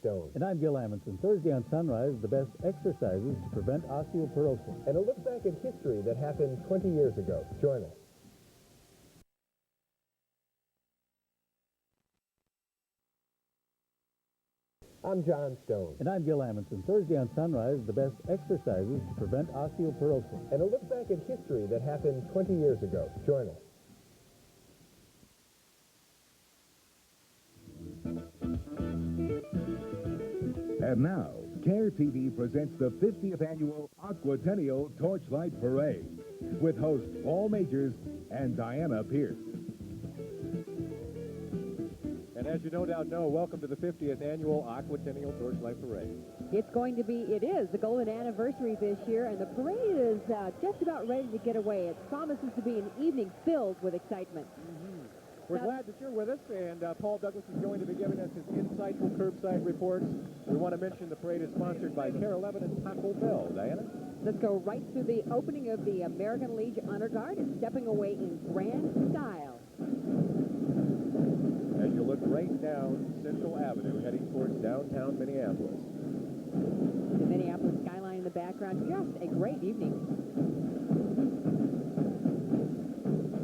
Stone. And I'm Gil Amundsen. Thursday on Sunrise, the best exercises to prevent osteoporosis. And a look back at history that happened 20 years ago. Join us. I'm John Stone. And I'm Gil Amundsen. Thursday on Sunrise, the best exercises to prevent osteoporosis. And a look back at history that happened 20 years ago. Join us. And now, KARE TV presents the 50th Annual Aquatennial Torchlight Parade with hosts Paul Majors and Diana Pierce. And as you no doubt know, welcome to the 50th Annual Aquatennial Torchlight Parade. It is the golden anniversary this year, and the parade is just about ready to get away. It promises to be an evening filled with excitement. We're glad that you're with us, and Paul Douglas is going to be giving us his insightful curbside reports. We want to mention the parade is sponsored by KARE 11 and Taco Bell. Diana? Let's go right to the opening of the American Legion Honor Guard and stepping away in grand style. As you look right down Central Avenue, heading towards downtown Minneapolis. The Minneapolis skyline in the background, just a great evening.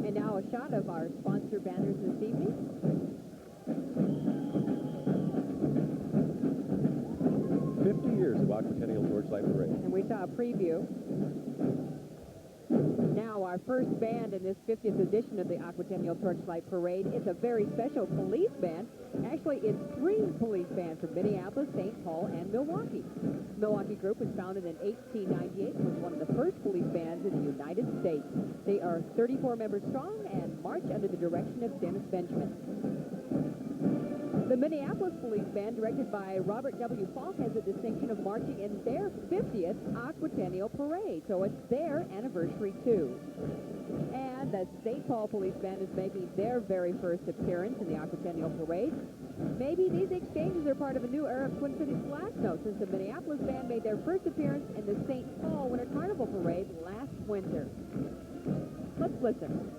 And now a shot of our sponsor banners this evening. Years of Aquatennial Torchlight Parade. And we saw a preview. Now our first band in this 50th edition of the Aquatennial Torchlight Parade is a very special police band. Actually, it's 3 police bands from Minneapolis, St. Paul, and Milwaukee. Milwaukee group was founded in 1898 and was one of the first police bands in the United States. They are 34 members strong and march under the direction of Dennis Benjamin. The Minneapolis Police Band, directed by Robert W. Falk, has the distinction of marching in their 50th Aquatennial Parade, so it's their anniversary, too. And the St. Paul Police Band is making their very first appearance in the Aquatennial Parade. Maybe these exchanges are part of a new era of Twin Cities Blast Note, since the Minneapolis Band made their first appearance in the St. Paul Winter Carnival Parade last winter. Let's listen.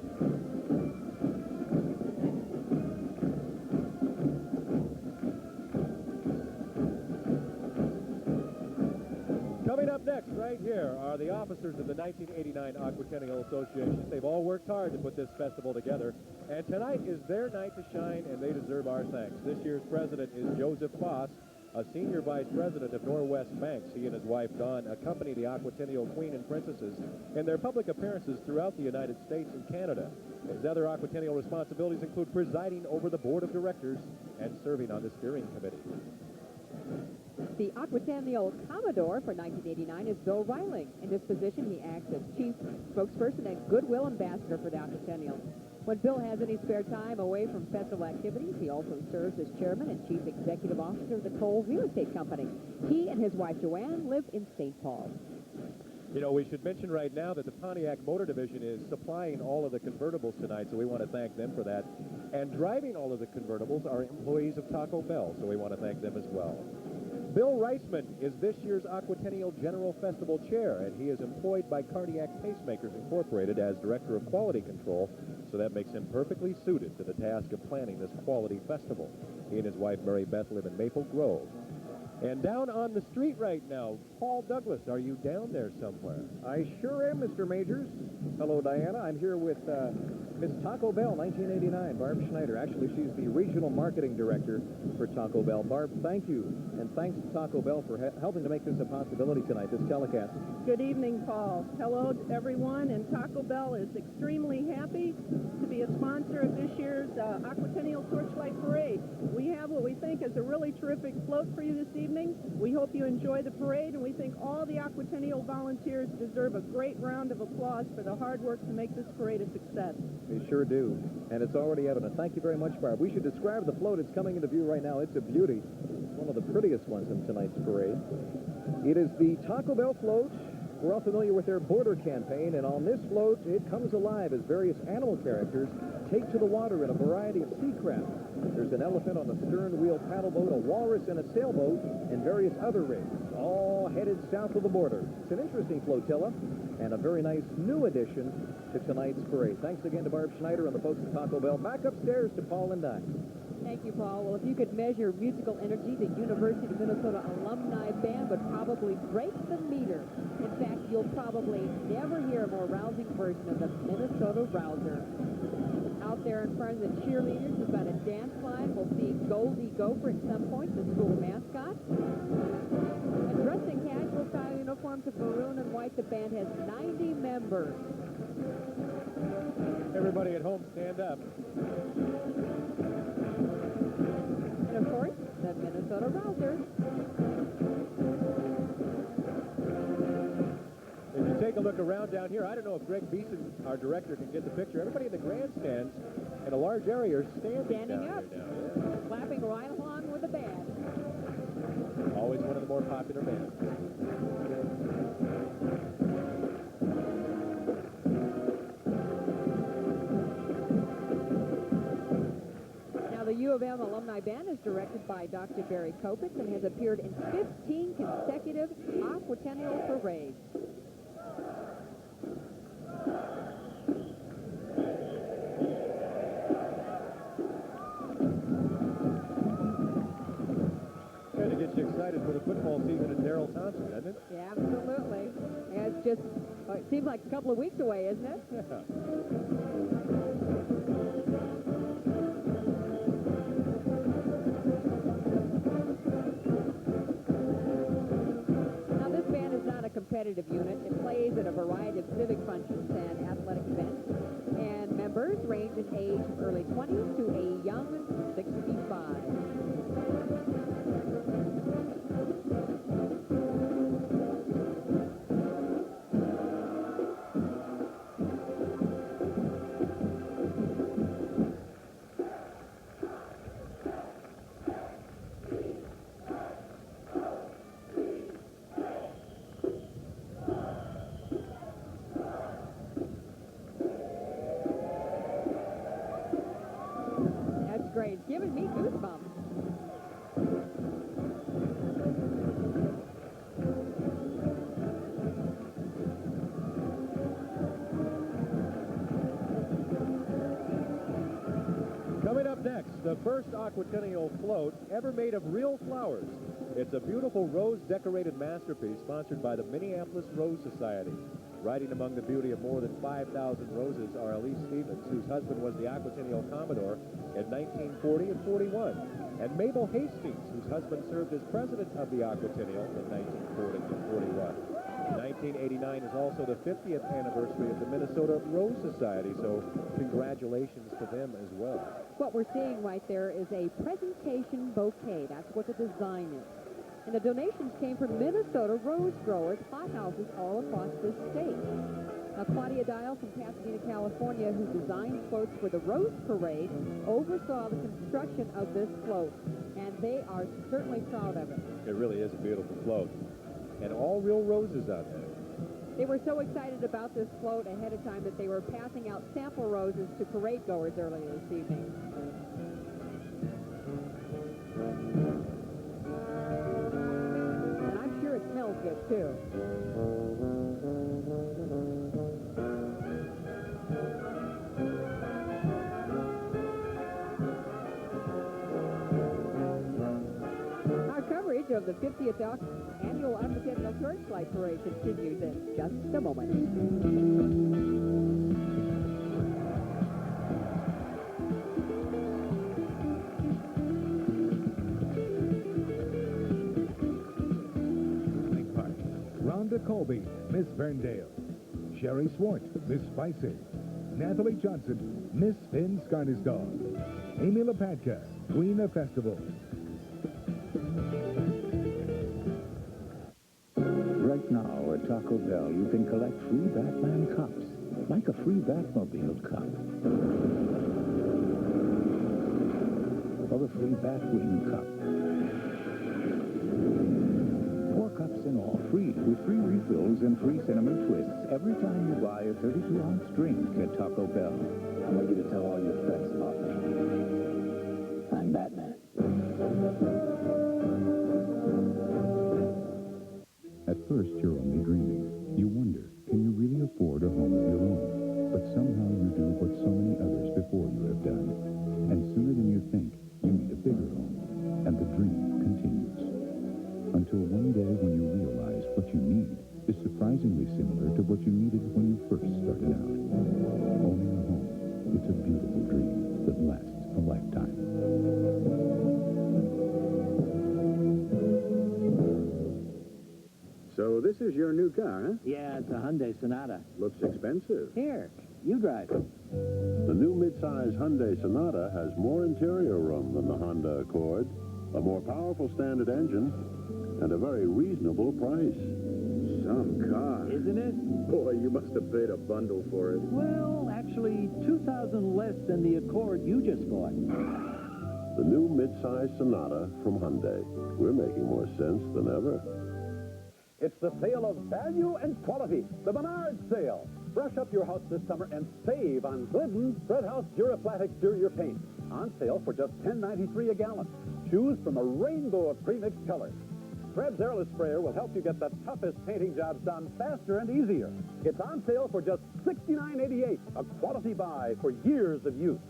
Coming up next, right here, are the officers of the 1989 Aquatennial Association. They've all worked hard to put this festival together, and tonight is their night to shine, and they deserve our thanks. This year's president is Joseph Foss, a senior vice president of Norwest Banks. He and his wife, Dawn, accompany the Aquatennial Queen and Princesses in their public appearances throughout the United States and Canada. His other Aquatennial responsibilities include presiding over the board of directors and serving on the steering committee. The Aquatennial Commodore for 1989 is Bill Reiling. In this position, he acts as chief spokesperson and goodwill ambassador for the Aquatennial. When Bill has any spare time away from festival activities, he also serves as chairman and chief executive officer of the Toll Real Estate Company. He and his wife, Joanne, live in St. Paul. You know, we should mention right now that the Pontiac Motor Division is supplying all of the convertibles tonight, so we want to thank them for that. And driving all of the convertibles are employees of Taco Bell, so we want to thank them as well. Bill Reisman is this year's Aquatennial General Festival Chair, and he is employed by Cardiac Pacemakers Incorporated as Director of Quality Control, so that makes him perfectly suited to the task of planning this quality festival. He and his wife, Mary Beth, live in Maple Grove. And down on the street right now, Paul Douglas, are you down there somewhere? I sure am, Mr. Majors. Hello, Diana. I'm here with Miss Taco Bell, 1989, Barb Schneider. Actually, she's the regional marketing director for Taco Bell. Barb, thank you, and thanks to Taco Bell for helping to make this a possibility tonight, this telecast. Good evening, Paul. Hello, everyone, and Taco Bell is extremely happy to be a sponsor of this year's Aquatennial Torchlight Parade. We have what we think is a really terrific float for you this evening. We hope you enjoy the parade, and we think all the Aquatennial volunteers deserve a great round of applause for the hard work to make this parade a success. We sure do, and it's already evident. Thank you very much, Barb. We should describe the float. It's coming into view right now. It's a beauty. It's one of the prettiest ones in tonight's parade. It is the Taco Bell float. We're all familiar with their border campaign, and on this float, it comes alive as various animal characters take to the water in a variety of sea craft. There's an elephant on a stern-wheel paddle boat, a walrus in a sailboat, and various other rigs, all headed south of the border. It's an interesting flotilla, and a very nice new addition to tonight's parade. Thanks again to Barb Schneider and the folks at Taco Bell. Back upstairs to Paul and Di. Thank you, Paul. Well, if you could measure musical energy, the University of Minnesota Alumni Band would probably break the meter. In fact, you'll probably never hear a more rousing version of the Minnesota Rouser. Out there in front of the cheerleaders, we've got a dance line. We'll see Goldie Gopher at some point, the school mascot. And dressed in casual style uniforms of maroon and white, the band has 90 members. Everybody at home, stand up. And of course, the Minnesota Rouser. If you take a look around down here, I don't know if Greg Beeson, our director, can get the picture. Everybody in the grandstands in a large area are standing Standing down up. here now. Yeah. Clapping right along with the band. Always one of the more popular bands. Now, the U of M Alumni Band is directed by Dr. Barry Kopitz and has appeared in 15 consecutive Aquatennial parades. Kind of gets you excited for the football season in Darrell Thompson, doesn't it? Yeah, absolutely. And it's just, it seems like a couple of weeks away, isn't it? Yeah. Now, this band is not a competitive unit. It plays at a variety of civic functions and athletic events. And members range in age from early 20s to a young 65. That's great. It's giving me goosebumps. Coming up next, the first Aquatennial float ever made of real flowers. It's a beautiful rose-decorated masterpiece sponsored by the Minneapolis Rose Society. Riding among the beauty of more than 5,000 roses are Elise Stevens, whose husband was the Aquatennial Commodore in 1940 and 41, and Mabel Hastings, whose husband served as president of the Aquatennial in 1940 and 41. 1989 is also the 50th anniversary of the Minnesota Rose Society, so congratulations to them as well. What we're seeing right there is a presentation bouquet. That's what the design is. And the donations came from Minnesota rose growers, hothouses all across this state. Now, Claudia Dial from Pasadena, California, who designed floats for the Rose Parade, oversaw the construction of this float, and they are certainly proud of it. It really is a beautiful float, and all real roses out there. They were so excited about this float ahead of time that they were passing out sample roses to parade goers earlier this evening. And I'm sure it smells good, too. Our coverage of the 50th annual Aquatennial Torchlight Parade continues in just a moment. Rhonda Colby, Miss Ferndale. Sherry Swart, Miss Spicer. Natalie Johnson, Miss Finn Skarnisdal. Amy Lepatka, Queen of Festivals. Right now at Taco Bell, you can collect free Batman cups, like a free Batmobile cup. Or a free Batwing cup. 4 cups in all, free, with free refills and free cinnamon twists every time you buy a 32-ounce drink at Taco Bell. I want you to tell all your friends about me. I'm Batman. At first, you're only dreaming. You wonder, can you really afford a home of your own? But somehow you do what so many others before you have done. And sooner than you think, you meet Until one day when you realize what you need is surprisingly similar to what you needed when you first started out. Owning a home, it's a beautiful dream that lasts a lifetime. So this is your new car, huh? Yeah, it's a Hyundai Sonata. Looks expensive. Here, you drive it. The new midsize Hyundai Sonata has more interior room than the Honda Accord, a more powerful standard engine, and a very reasonable price. Some car. Isn't it? Boy, you must have paid a bundle for it. Well, actually, $2,000 less than the Accord you just bought. The new midsize Sonata from Hyundai. We're making more sense than ever. It's the sale of value and quality, the Menards sale. Brush up your house this summer and save on Glidden Spread House Duraplat exterior paint. On sale for just $10.93 a gallon. Choose from a rainbow of premixed colors. Fred's Airless Sprayer will help you get the toughest painting jobs done faster and easier. It's on sale for just $69.88, a quality buy for years of use.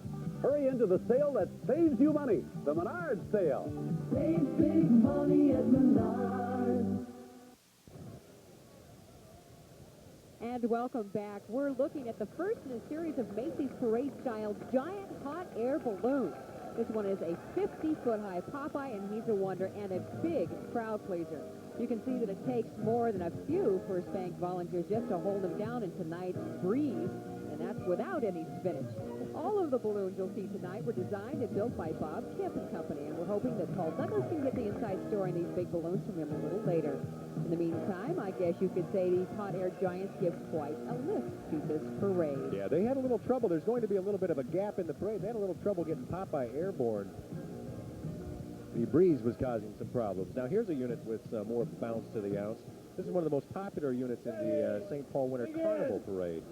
Hurry into the sale that saves you money, the Menards sale. Save big money at Menards. And welcome back. We're looking at the first in a series of Macy's Parade-style giant hot air balloons. This one is a 50-foot-high Popeye, and he's a wonder and a big crowd pleaser. You can see that it takes more than a few First Bank volunteers just to hold him down in tonight's breeze, and that's without any spinach. All of the balloons you'll see tonight were designed and built by Bob Kemp and Company, and we're hoping that Paul Douglas can get the inside story on these big balloons from him a little later. In the meantime, I guess you could say these hot air giants give quite a lift to this parade. Yeah, they had a little trouble. There's going to be a little bit of a gap in the parade. They had a little trouble getting Popeye airborne. The breeze was causing some problems. Now, here's a unit with more bounce to the ounce. This is one of the most popular units in the St. Paul Winter Carnival Parade.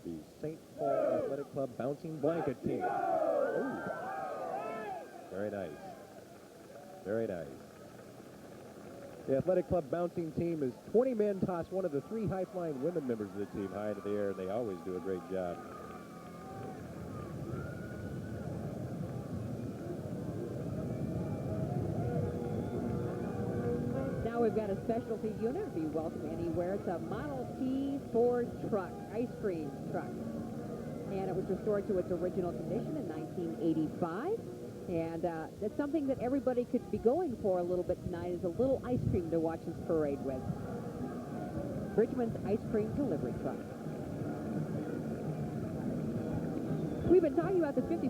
The St. Paul Athletic Club Bouncing Blanket Team. Ooh. Very nice. Very nice. The Athletic Club Bouncing Team is 20 men toss one of the 3 high-flying women members of the team high into the air, and they always do a great job. Now we've got a specialty unit. Be welcome anywhere. It's a Model T Ford truck, ice cream truck. And it was restored to its original condition in 1985. And that's something that everybody could be going for a little bit tonight, is a little ice cream to watch this parade with. Bridgman's Ice Cream Delivery Truck. We've been talking about the 50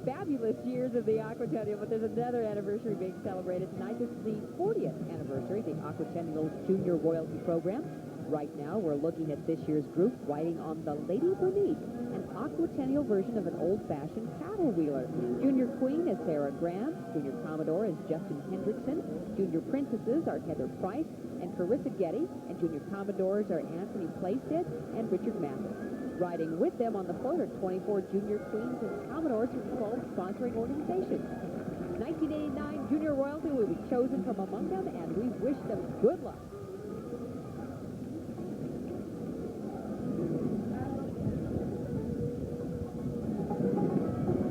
fabulous years of the Aquatennial, but there's another anniversary being celebrated tonight. This is the 40th anniversary, the Aquatennial Junior Royalty Program. Right now, we're looking at this year's group riding on the Lady Bernice, an Aquatennial version of an old-fashioned paddle wheeler. Junior Queen is Sarah Graham. Junior Commodore is Justin Hendrickson. Junior Princesses are Heather Price and Carissa Getty. And Junior Commodores are Anthony Plaisted and Richard Mathis. Riding with them on the float are 24 Junior Queens and Commodores from 12 sponsoring organizations. 1989 Junior Royalty will be chosen from among them, and we wish them good luck.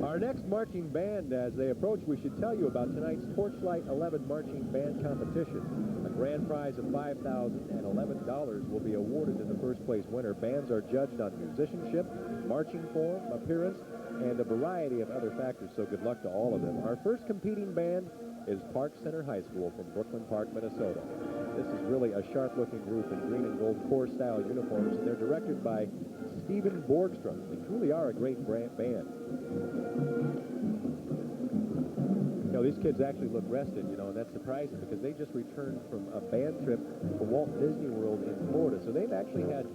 Our next marching band, as they approach, we should tell you about tonight's Torchlight 11 Marching Band Competition. A grand prize of $5,000 and $11 will be awarded to the first place winner. Bands are judged on musicianship, marching form, appearance, and a variety of other factors, so good luck to all of them. Our first competing band is Park Center High School from Brooklyn Park, Minnesota. This is really a sharp-looking group in green and gold corps-style uniforms, and they're directed by Stephen Borgstrom. They truly are a great band. You know, these kids actually look rested, you know, and that's surprising because they just returned from a band trip to Walt Disney World in Florida. So they've actually had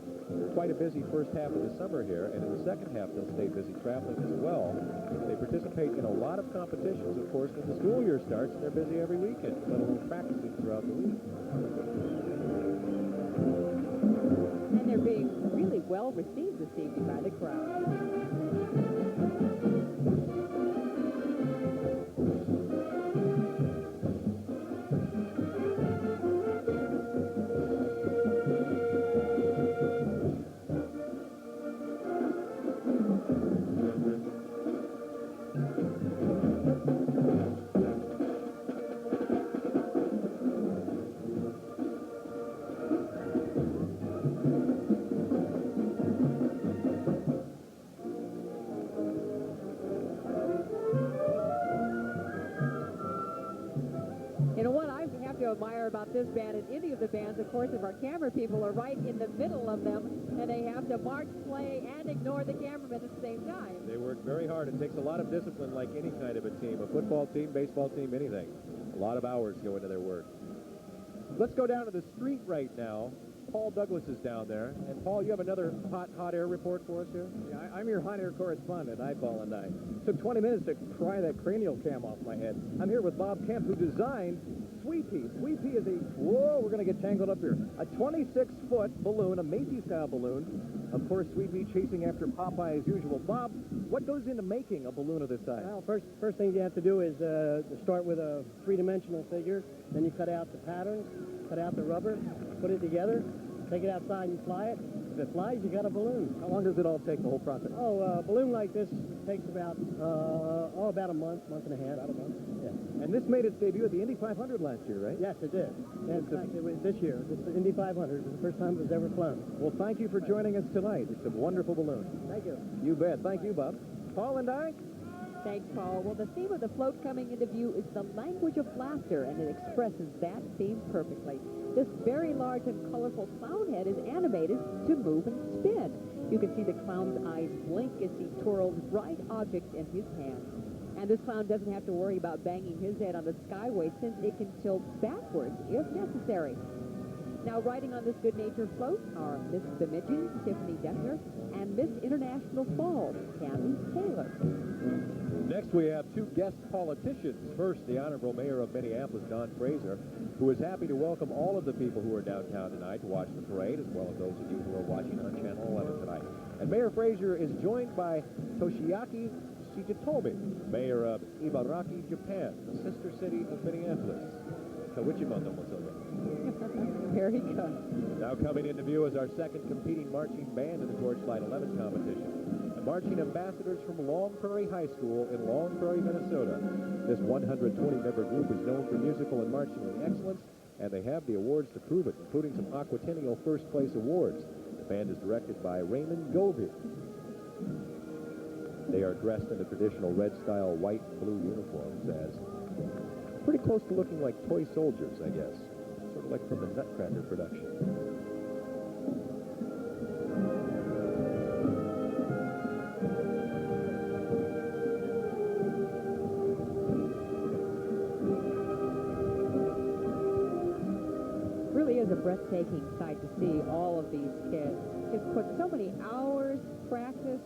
quite a busy first half of the summer here, and in the second half they'll stay busy traveling as well. They participate in a lot of competitions, of course, when the school year starts, and they're busy every weekend, let alone practicing throughout the week. And they're being really well received this evening by the crowd. You know what I have to admire about this band and any of the bands, of course, if our camera people are right in the middle of them, and they have to march, play, and ignore the cameraman at the same time. They work very hard. It takes a lot of discipline like any kind of a team, a football team, baseball team, anything. A lot of hours go into their work. Let's go down to the street right now. Paul Douglas is down there. And, Paul, you have another hot air report for us here? Yeah, I'm your hot air correspondent, Paul, and I. Took 20 minutes to pry that cranial cam off my head. I'm here with Bob Kemp, who designed Sweet Pea. Sweet Pea is whoa, we're going to get tangled up here. A 26-foot balloon, a Macy's-style balloon. Of course, Sweet Pea chasing after Popeye as usual. Bob, what goes into making a balloon of this size? Well, first thing you have to do is start with a three-dimensional figure. Then you cut out the patterns, cut out the rubber, put it together, take it outside and fly it. If it flies, you got a balloon. How long does it all take, the whole process? Oh, a balloon like this takes about a month and a half. About a month. Yeah. And this made its debut at the Indy 500 last year, right? Yes, it did. Yeah, in fact, it was this year. This Indy 500 was the first time it was ever flown. Well, thank you for joining us tonight. It's a wonderful balloon. Thank you. You bet. Thank you, Bob. Paul and I. Thanks, Paul. Well, the theme of the float coming into view is the language of laughter, and it expresses that theme perfectly. This very large and colorful clown head is animated to move and spin. You can see the clown's eyes blink as he twirls bright objects in his hands. And this clown doesn't have to worry about banging his head on the skyway since it can tilt backwards if necessary. Now, riding on this good-natured float are Miss Bemidji, Tiffany Deckner, and Miss International Falls, Tammy Taylor. Next, we have two guest politicians. First, the Honorable Mayor of Minneapolis, Don Fraser, who is happy to welcome all of the people who are downtown tonight to watch the parade, as well as those of you who are watching on Channel 11 tonight. And Mayor Fraser is joined by Toshiaki Shigetomi, Mayor of Ibaraki, Japan, the sister city of Minneapolis. Very good. Now coming into view is our second competing marching band in the Torchlight 11 competition. The marching ambassadors from Long Prairie High School in Long Prairie, Minnesota. This 120-member group is known for musical and marching excellence, and they have the awards to prove it, including some Aquatennial first-place awards. The band is directed by Raymond Govey. They are dressed in the traditional red-style white and blue uniforms as pretty close to looking like toy soldiers, I guess. Sort of like from the Nutcracker production. Really is a breathtaking sight to see all of these kids. Just put so many hours, practice,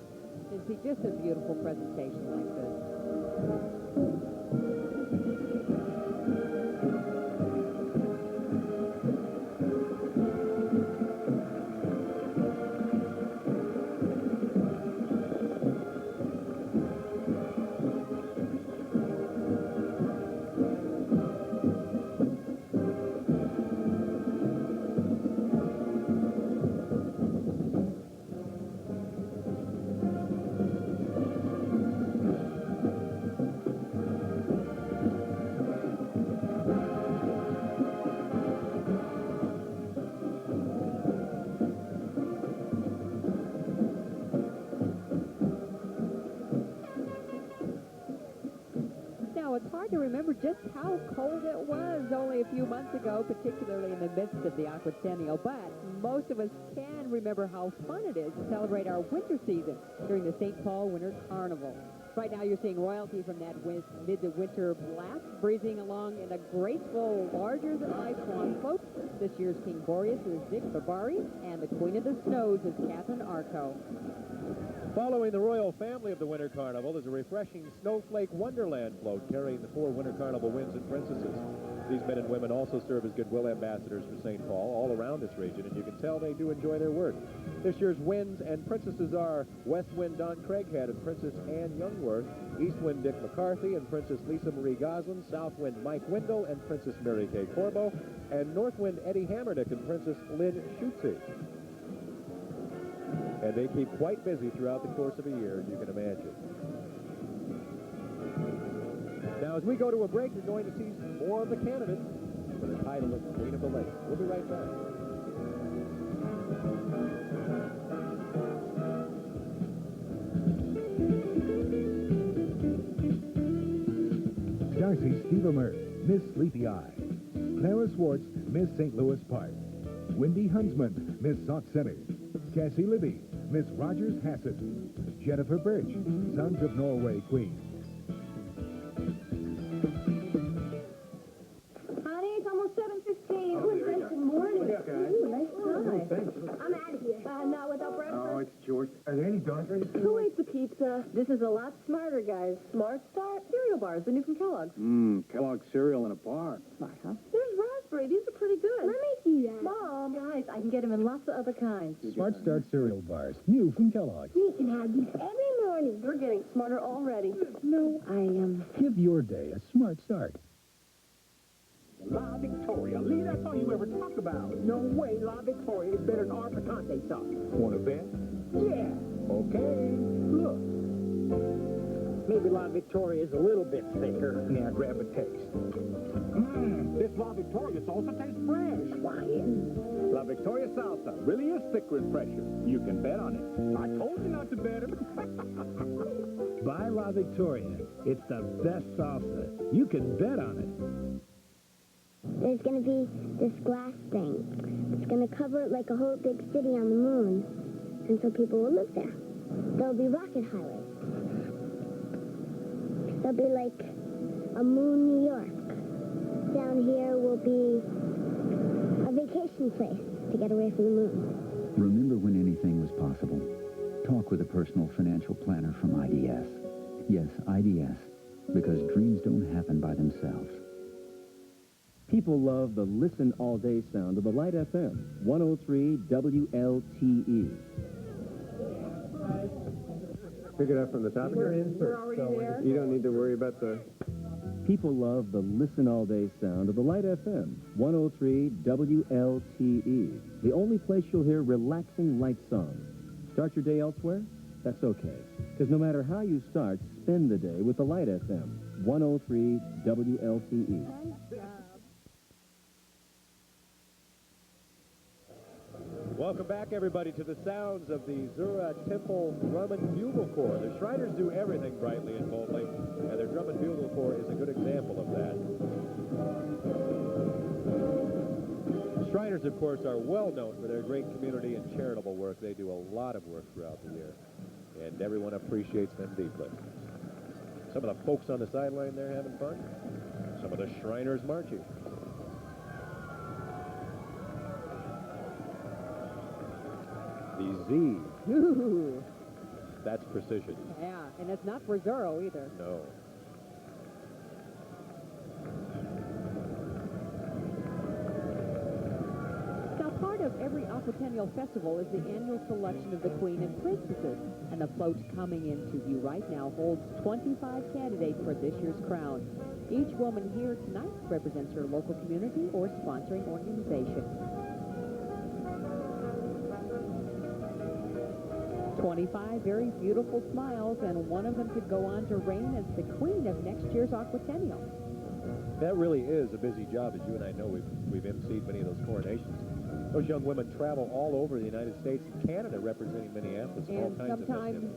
to see just a beautiful presentation like this. It's hard to remember just how cold it was only a few months ago, particularly in the midst of the Aquatennial, but most of us can remember how fun it is to celebrate our winter season during the St. Paul Winter Carnival. Right now you're seeing royalty from that mid-to-winter blast breezing along in a graceful, larger-than-life swan float. This year's King Boreas is Dick Barbari, and the Queen of the Snows is Catherine Arco. Following the royal family of the Winter Carnival is a refreshing Snowflake Wonderland float carrying the 4 Winter Carnival winds and princesses. These men and women also serve as goodwill ambassadors for St. Paul all around this region, and you can tell they do enjoy their work. This year's winds and princesses are West Wind Don Craighead and Princess Anne Youngworth, East Wind Dick McCarthy and Princess Lisa Marie Goslin, South Wind Mike Wendell and Princess Mary Kay Corbo, and North Wind Eddie Hammernick and Princess Lynn Schutze. And they keep quite busy throughout the course of a year, as you can imagine. Now, as we go to a break, you're going to see more of the candidates for the title of Queen of the Lake. We'll be right back. Darcy Stevemer, Miss Sleepy Eye. Clara Swartz, Miss St. Louis Park. Wendy Huntsman, Miss Sauk City. Cassie Libby, Miss Rogers Hassett. Jennifer Birch, Sons of Norway Queen. Honey, it's almost 7:15. Good morning. Ooh, nice pie. Thanks. I'm out of here. Not without breakfast. Oh, it's George. Are there any donuts or anything? Who ate the pizza? This is a lot smarter, guys. Smart Start? Cereal bars, the new from Kellogg's. Kellogg's cereal in a bar. Smart, huh? There's raspberry. These are pretty good. Let me see that. Mom, guys, I can get them in lots of other kinds. Smart Start cereal bars, new from Kellogg's. We can have these every morning. We're getting smarter already. No, Give your day a smart start. La Victoria. Lee, that's all you ever talk about. No way La Victoria is better than our picante sauce. Want to bet? Yeah. Okay. Look. Maybe La Victoria is a little bit thicker. Now grab a taste. This La Victoria salsa tastes fresh. La Victoria salsa really is thick with pressure. You can bet on it. I told you not to bet it. Buy La Victoria. It's the best salsa. You can bet on it. There's going to be this glass thing. It's going to cover it like a whole big city on the moon. And so people will live there. There'll be rocket highways. There'll be like a moon New York. Down here will be a vacation place to get away from the moon. Remember when anything was possible? Talk with a personal financial planner from IDS. Yes, IDS, because dreams don't happen by themselves. People love the listen all day sound of the Light FM, 103 WLTE. Pick it up from the top of your insert. You don't need to worry about the... People love the listen all day sound of the Light FM, 103 WLTE. The only place you'll hear relaxing light songs. Start your day elsewhere? That's okay. Because no matter how you start, spend the day with the Light FM, 103 WLTE. Welcome back, everybody, to the sounds of the Zura Temple Drum and Bugle Corps. The Shriners do everything brightly and boldly, and their Drum and Bugle Corps is a good example of that. The Shriners, of course, are well known for their great community and charitable work. They do a lot of work throughout the year, and everyone appreciates them deeply. Some of the folks on the sideline there having fun. Some of the Shriners marching. The Z. Ooh. That's precision. Yeah, and it's not for Zorro either. No. Now, part of every Aquatennial Festival is the annual selection of the Queen and Princesses. And the float coming into view right now holds 25 candidates for this year's crown. Each woman here tonight represents her local community or sponsoring organization. 25 very beautiful smiles, and one of them could go on to reign as the queen of next year's Aquatennial. That really is a busy job, as you and I know. We've emceed many of those coronations. Those young women travel all over the United States and Canada representing Minneapolis, all And kinds of sometimes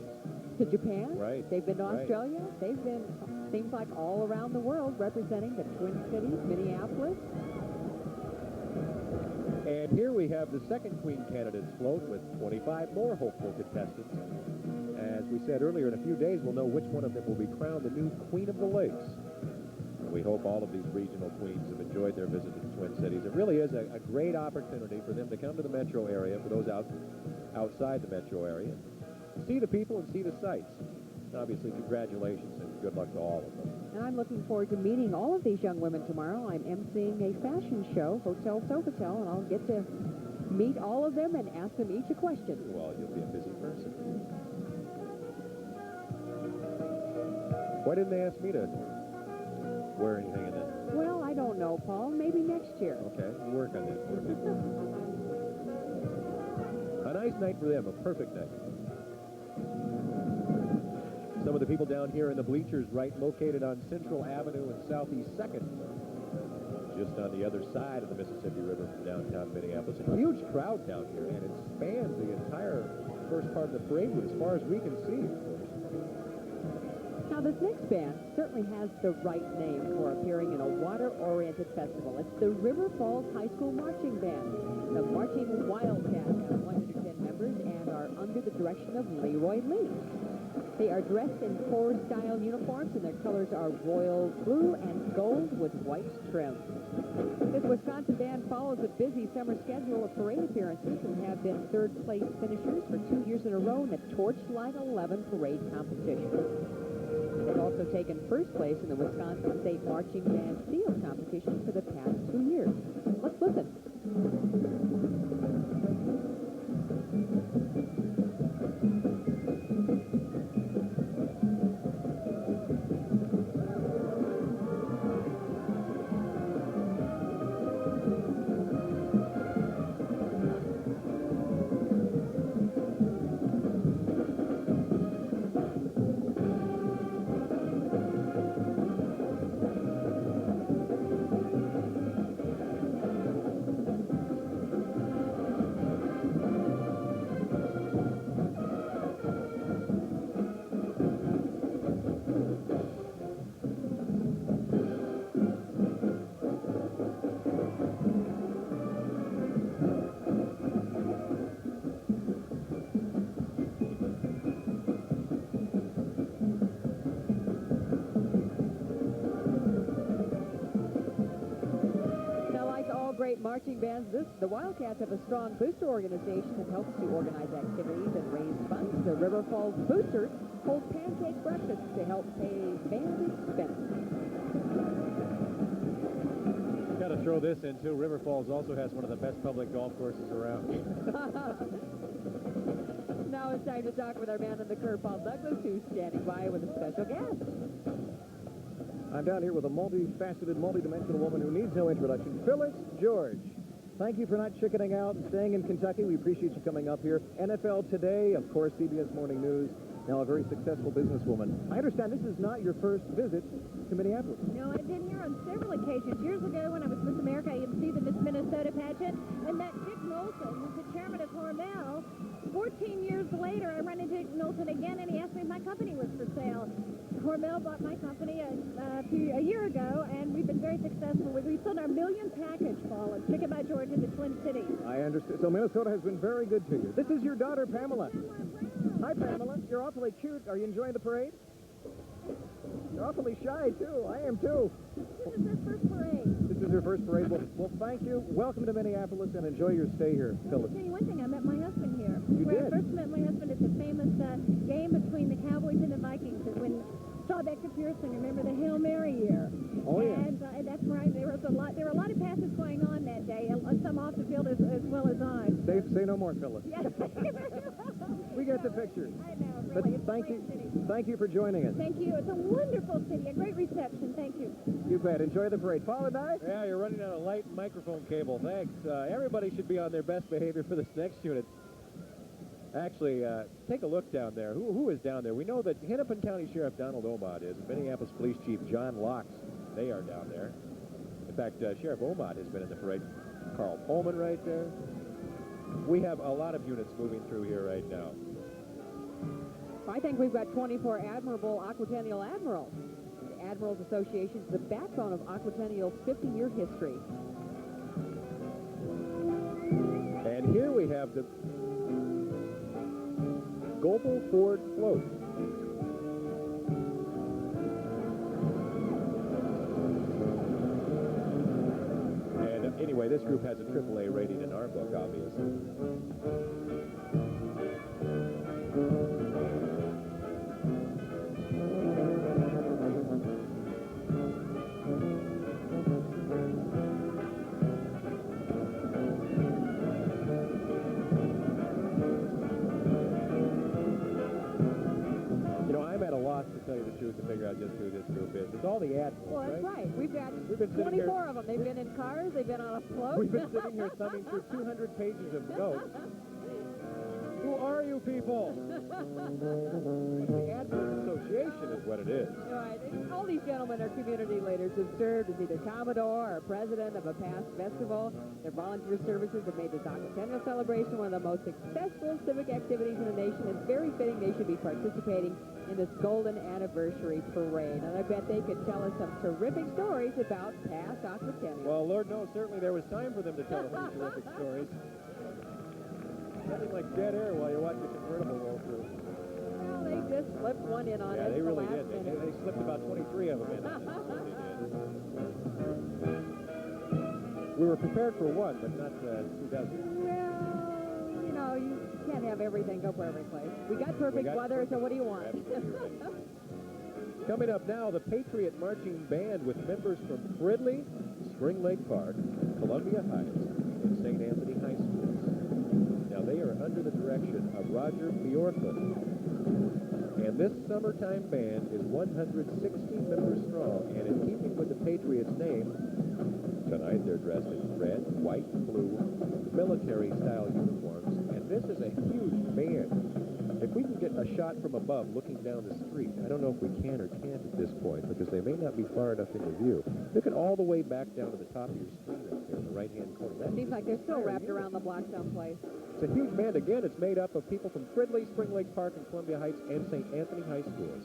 festivities. to Japan. Right. They've been to Right. Australia. They've been, seems like, all around the world representing the Twin Cities, Minneapolis. And here we have the second Queen candidates float with 25 more hopeful contestants. As we said earlier, in a few days we'll know which one of them will be crowned the new Queen of the Lakes. And we hope all of these regional queens have enjoyed their visit to the Twin Cities. It really is a great opportunity for them to come to the metro area, for those outside the metro area, see the people and see the sights. And obviously, congratulations and good luck to all of them. And I'm looking forward to meeting all of these young women tomorrow. I'm emceeing a fashion show, Hotel Sofitel, and I'll get to meet all of them and ask them each a question. Well, you'll be a busy person. Why didn't they ask me to wear anything in this? Well, I don't know, Paul. Maybe next year. Okay, we'll work on that. A nice night for them, a perfect night. Some of the people down here in the bleachers, right, located on Central Avenue and Southeast 2nd, just on the other side of the Mississippi River from downtown Minneapolis. A huge crowd down here, and it spans the entire first part of the parade route as far as we can see, of course. Now, Now, this next band certainly has the right name for appearing in a water-oriented festival. It's the River Falls High School Marching Band. The Marching Wildcats have 110 members and are under the direction of Leroy Lee. They are dressed in Corps-style uniforms, and their colors are royal blue and gold with white trim. This Wisconsin band follows a busy summer schedule of parade appearances and have been third-place finishers for 2 years in a row in the Torchlight 11 parade competition. They've also taken first place in the Wisconsin State Marching Band Field competition for the past 2 years. Let's listen. Great marching bands, the Wildcats have a strong booster organization that helps to organize activities and raise funds. The River Falls Boosters hold pancake breakfasts to help pay band expenses. Got to throw this in, too. River Falls also has one of the best public golf courses around. Now it's time to talk with our man on the curb, Paul Douglas, who's standing by with a special guest. I'm down here with a multifaceted, multidimensional woman who needs no introduction, Phyllis George. Thank you for not chickening out and staying in Kentucky. We appreciate you coming up here. NFL Today, of course, CBS Morning News, now a very successful businesswoman. I understand this is not your first visit to Minneapolis. No, I've been here on several occasions. Years ago, when I was Miss America, I MC the Miss Minnesota pageant, and met Dick Knowlton, who's the chairman of Hormel. 14 years later, I run into Dick Knowlton again, and he asked me if my company was for sale. Hormel bought my company a year ago, and we've been very successful. We sold our 1 millionth package, Paul, of Chicken by George in the Twin Cities. I understand. So Minnesota has been very good to you. This is your daughter, Pamela. Hi, Pamela. You're awfully cute. Are you enjoying the parade? You're awfully shy, too. I am, too. This is her first parade. This is your first parade. Well, thank you. Welcome to Minneapolis, and enjoy your stay here, Phyllis. I'll tell you one thing. I met my husband here. You Where did? I first met my husband at the famous game between the Cowboys and the Vikings. When Staubach to Pearson, remember the Hail Mary year? Oh, yeah. And that's right. There were a lot of passes going on that day, some off the field as well as on. Say no more, Phyllis. Yes. We get the picture. I know, But really. It's a thank great you. city. Thank you for joining us. Thank you. It's a wonderful city, a great reception. Thank you. You bet. Enjoy the parade. Follow night. Yeah, you're running out of light microphone cable. Thanks. Everybody should be on their best behavior for this next unit. Actually, take a look down there. Who is down there? We know that Hennepin County Sheriff Donald Omot is. Minneapolis Police Chief John Locks, they are down there. In fact, Sheriff Omot has been in the parade. Carl Pullman right there. We have a lot of units moving through here right now. I think we've got 24 admirable Aquatennial admirals. The Admirals Association is the backbone of Aquatennial's 50-year history. And here we have the Gobel Ford float. And anyway, this group has a AAA rating in our book, obviously. To tell you the truth, to figure out just who this group is. It's all the admirals, Well, that's right. We've got been 24 of them. They've been in cars. They've been on a float. We've been sitting here thumbing through 200 pages of notes. Who are you people? The Admirals association is what it is. Right. All these gentlemen are community leaders who've served as either Commodore or president of a past festival. Their volunteer services have made this Aquatennial celebration one of the most successful civic activities in the nation. It's very fitting they should be participating in this golden anniversary parade. And I bet they could tell us some terrific stories about past Aquatennial. Well, Lord knows, certainly there was time for them to tell us these terrific stories. Nothing like dead air while you watch the convertible roll through. Well, they just slipped one in on us. Yeah, they really the did. last minute. They slipped about 23 of them in. We were prepared for one, but not 2 dozen. Well, you know, you can't have everything go for every place. We got perfect weather, so what do you want? Coming up now, the Patriot Marching Band with members from Fridley, Spring Lake Park, Columbia Heights, and St. Anthony High Schools. Now, they are under the direction of Roger Bjorklund. And this summertime band is 160 members strong, and in keeping with the Patriots' name, tonight they're dressed in red, white, blue, military-style uniforms, and this is a huge band. If we can get a shot from above looking down the street, I don't know if we can or can't at this point, because they may not be far enough into view. Look at all the way back down to the top of your screen up there in the right-hand corner. That Seems like they're still wrapped around the block someplace. It's a huge band. Again, it's made up of people from Fridley, Spring Lake Park, and Columbia Heights, and St. Anthony High Schools.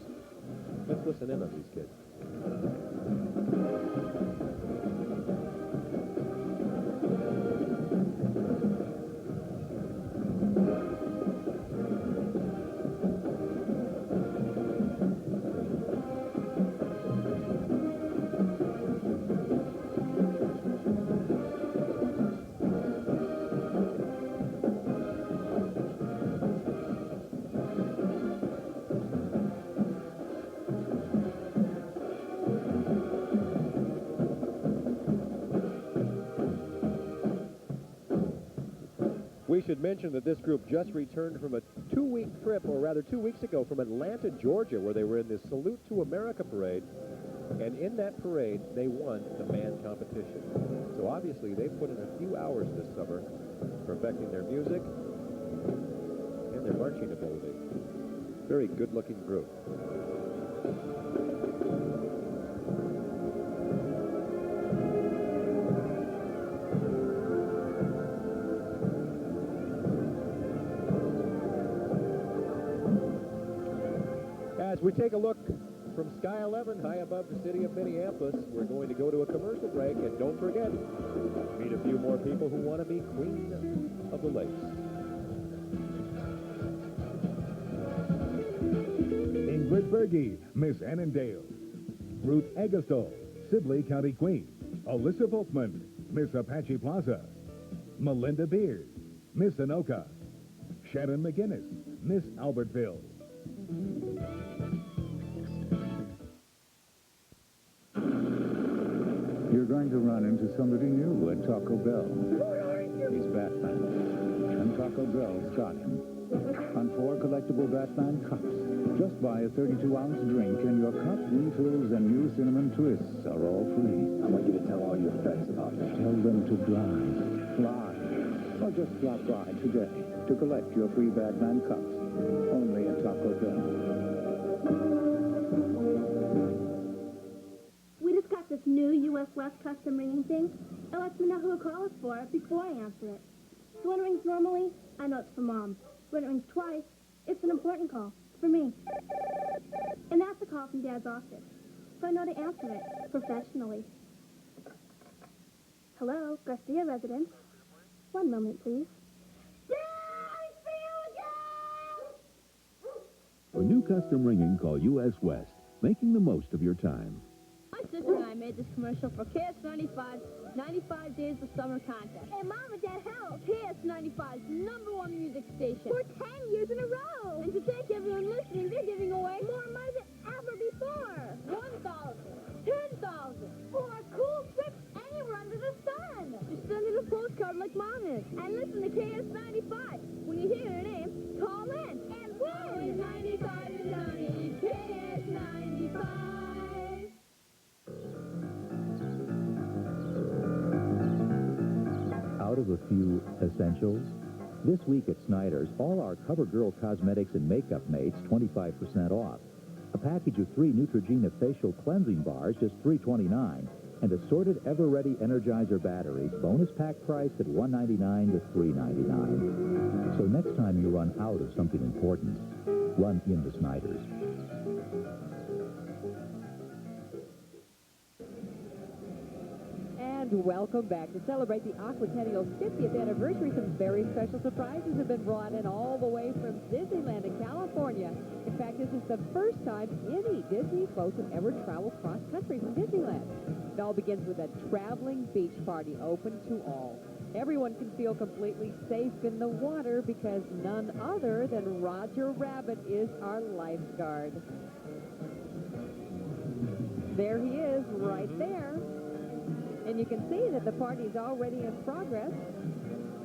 Let's listen in on these kids. We should mention that this group just returned from a 2-week trip, or rather 2 weeks ago, from Atlanta, Georgia, where they were in this Salute to America parade. And in that parade, they won the band competition. So obviously, they put in a few hours this summer perfecting their music and their marching ability. Very good-looking group. As we take a look from Sky 11, high above the city of Minneapolis, we're going to go to a commercial break, and don't forget, meet a few more people who want to be Queen of the Lakes. Ingrid Berge, Miss Annandale. Ruth Agostol, Sibley County Queen. Alyssa Volkman, Miss Apache Plaza. Melinda Beard, Miss Anoka. Shannon McGinnis, Miss Albertville. You're going to run into somebody new at Taco Bell. He's Batman. And Taco Bell's got him. On 4 collectible Batman cups. Just buy a 32-ounce drink, and your cup refills and new cinnamon twists are all free. I want you to tell all your friends about me. Tell them to drive, fly, or just drop by today to collect your free Batman cups. Only at Taco Bell. We just got this new U.S. West custom ringing thing. It lets me know who to call us for before I answer it. So when it rings normally, I know it's for Mom. When it rings twice, it's an important call. It's for me. And that's a call from Dad's office. So I know to answer it professionally. Hello, Garcia residence. One moment, please. For new custom ringing, call U.S. West, making the most of your time. My sister and I made this commercial for KS95's 95 Days of Summer contest. Hey, Mom and Dad, help! KS95's #1 music station. For 10 years in a row! And to thank everyone listening, they're giving away more money than ever before! 1,000, 10,000, for a cool trip anywhere under the sun! Just send in a postcard like Mom is. And listen to KS95. When you hear your name, call in. And win! 95 and sunny, KS95. Out of a few essentials, this week at Snyder's, all our CoverGirl cosmetics and makeup mates 25% off. A package of 3 Neutrogena facial cleansing bars, just $3.29, and assorted Ever-Ready Energizer batteries, bonus pack priced at $1.99 to $3.99. So next time you run out of something important, run into Snyder's. And welcome back. To celebrate the Aquatennial's 50th anniversary, some very special surprises have been brought in all the way from Disneyland in California. In fact, this is the first time any Disney floats have ever traveled cross-country from Disneyland. It all begins with a traveling beach party open to all. Everyone can feel completely safe in the water because none other than Roger Rabbit is our lifeguard. There he is, right there. And you can see that the party is already in progress,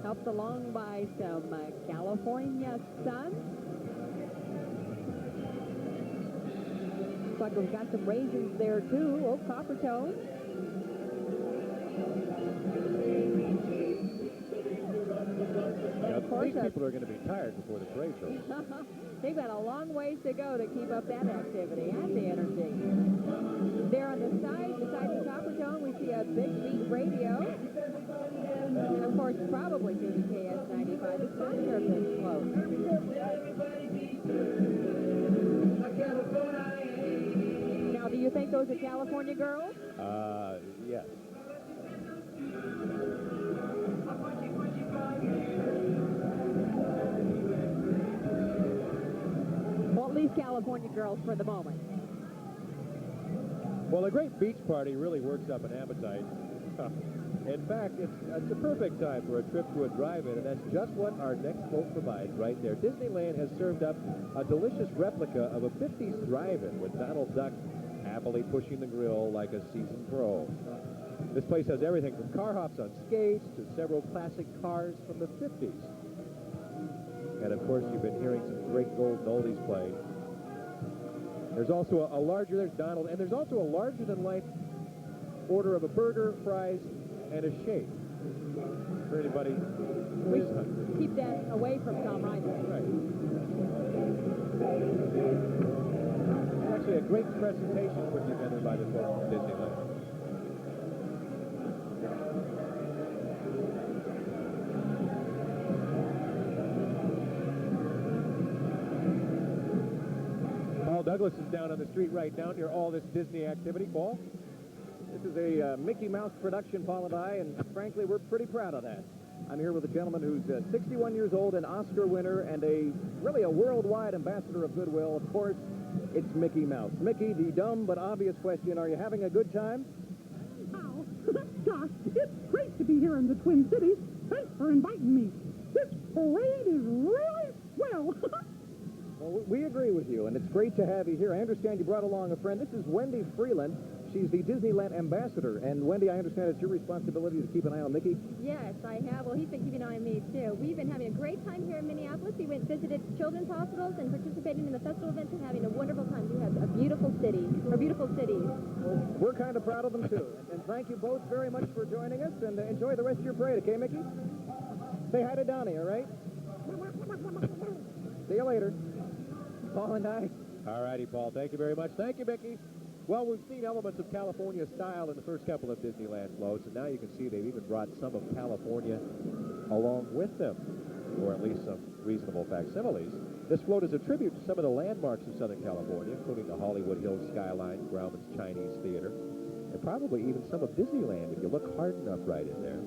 helped along by some California sun. Looks like we've got some raisins there, too. Oh, copper tone. Now, these people are going to be tired before the parade's over. They've got a long ways to go to keep up that activity and the energy. There on the side, beside the copper tone, we see a big beat radio. And of course, probably tuning KS95, the sponsor of this float. Now, do you think those are California girls? Yes. Well, at least California girls for the moment. Well, a great beach party really works up an appetite. In fact, it's a perfect time for a trip to a drive-in, and that's just what our next float provides right there. Disneyland has served up a delicious replica of a 50s drive-in with Donald Duck happily pushing the grill like a seasoned pro. This place has everything from car hops on skates to several classic cars from the 50s. And of course, you've been hearing some great golden oldies played. There's also there's Donald, and there's also a larger-than-life order of a burger, fries, and a shake for anybody who is hungry. Keep that away from Tom Reinfeldt. Right. It's actually a great presentation put together by the folks from Disneyland. Paul Douglas is down on the street right now near all this Disney activity. Paul? This is a Mickey Mouse production, Paul and I, and frankly, we're pretty proud of that. I'm here with a gentleman who's 61 years old, an Oscar winner, and really a worldwide ambassador of goodwill. Of course, it's Mickey Mouse. Mickey, the dumb but obvious question, are you having a good time? Oh, gosh, it's great to be here in the Twin Cities. Thanks for inviting me. This parade is really swell. Well, we agree with you, and it's great to have you here. I understand you brought along a friend. This is Wendy Freeland. She's the Disneyland ambassador. And, Wendy, I understand it's your responsibility to keep an eye on Mickey? Yes, I have. Well, he's been keeping an eye on me, too. We've been having a great time here in Minneapolis. We went and visited children's hospitals and participating in the festival events and having a wonderful time. We have a beautiful city, or beautiful cities. Well, we're kind of proud of them, too. And thank you both very much for joining us, and enjoy the rest of your parade, okay, Mickey? Say hi to Donnie, all right? See you later. Paul and I. All righty, Paul. Thank you very much. Thank you, Mickey. Well, we've seen elements of California style in the first couple of Disneyland floats, and now you can see they've even brought some of California along with them, or at least some reasonable facsimiles. This float is a tribute to some of the landmarks of Southern California, including the Hollywood Hills skyline, Grauman's Chinese Theater, and probably even some of Disneyland if you look hard enough right in there.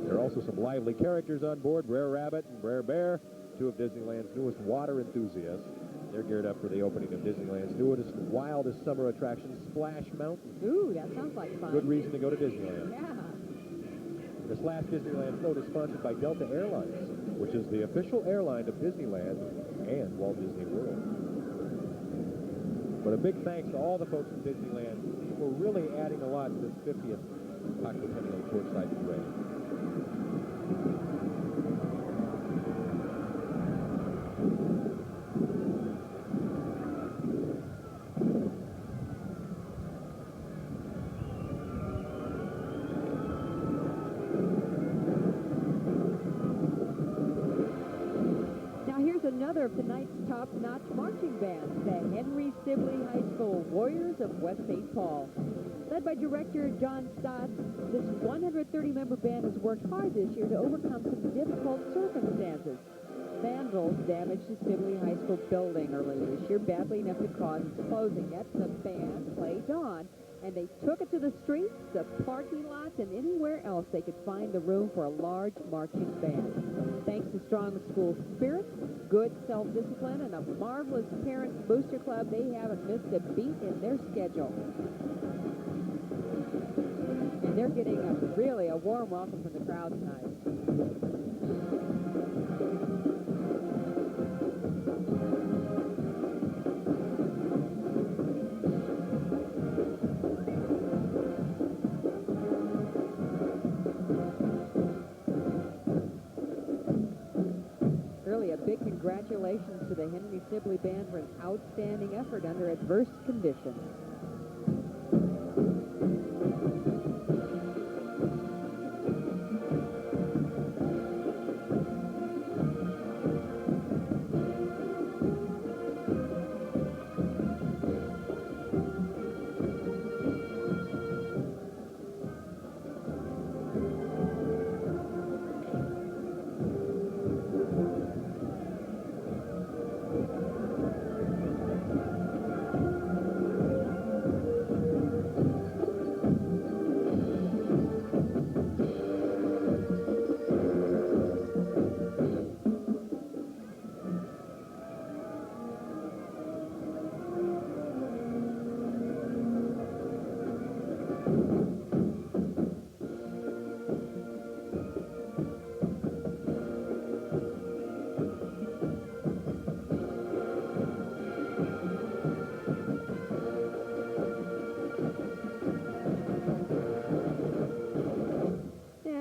There are also some lively characters on board, Brer Rabbit and Brer Bear, two of Disneyland's newest water enthusiasts. They're geared up for the opening of Disneyland's newest, wildest summer attraction, Splash Mountain. Ooh, that sounds like fun. Good reason to go to Disneyland. Yeah. This last Disneyland float is sponsored by Delta Airlines, which is the official airline of Disneyland and Walt Disney World. But a big thanks to all the folks from Disneyland for really adding a lot to this 50th Aquatennial Torchlight Parade. of tonight's top-notch marching band, the Henry Sibley High School Warriors of West St. Paul. Led by director John Stott, this 130-member band has worked hard this year to overcome some difficult circumstances. Vandals damaged the Sibley High School building earlier this year, badly enough to cause its closing. Yet the band played on, and they took it to the streets, the parking lots, and anywhere else they could find the room for a large marching band. Thanks to strong school spirit, good self-discipline, and a marvelous parent booster club, they haven't missed a beat in their schedule. And they're getting really a warm welcome from the crowd tonight. Really a big congratulations to the Henry Sibley Band for an outstanding effort under adverse conditions.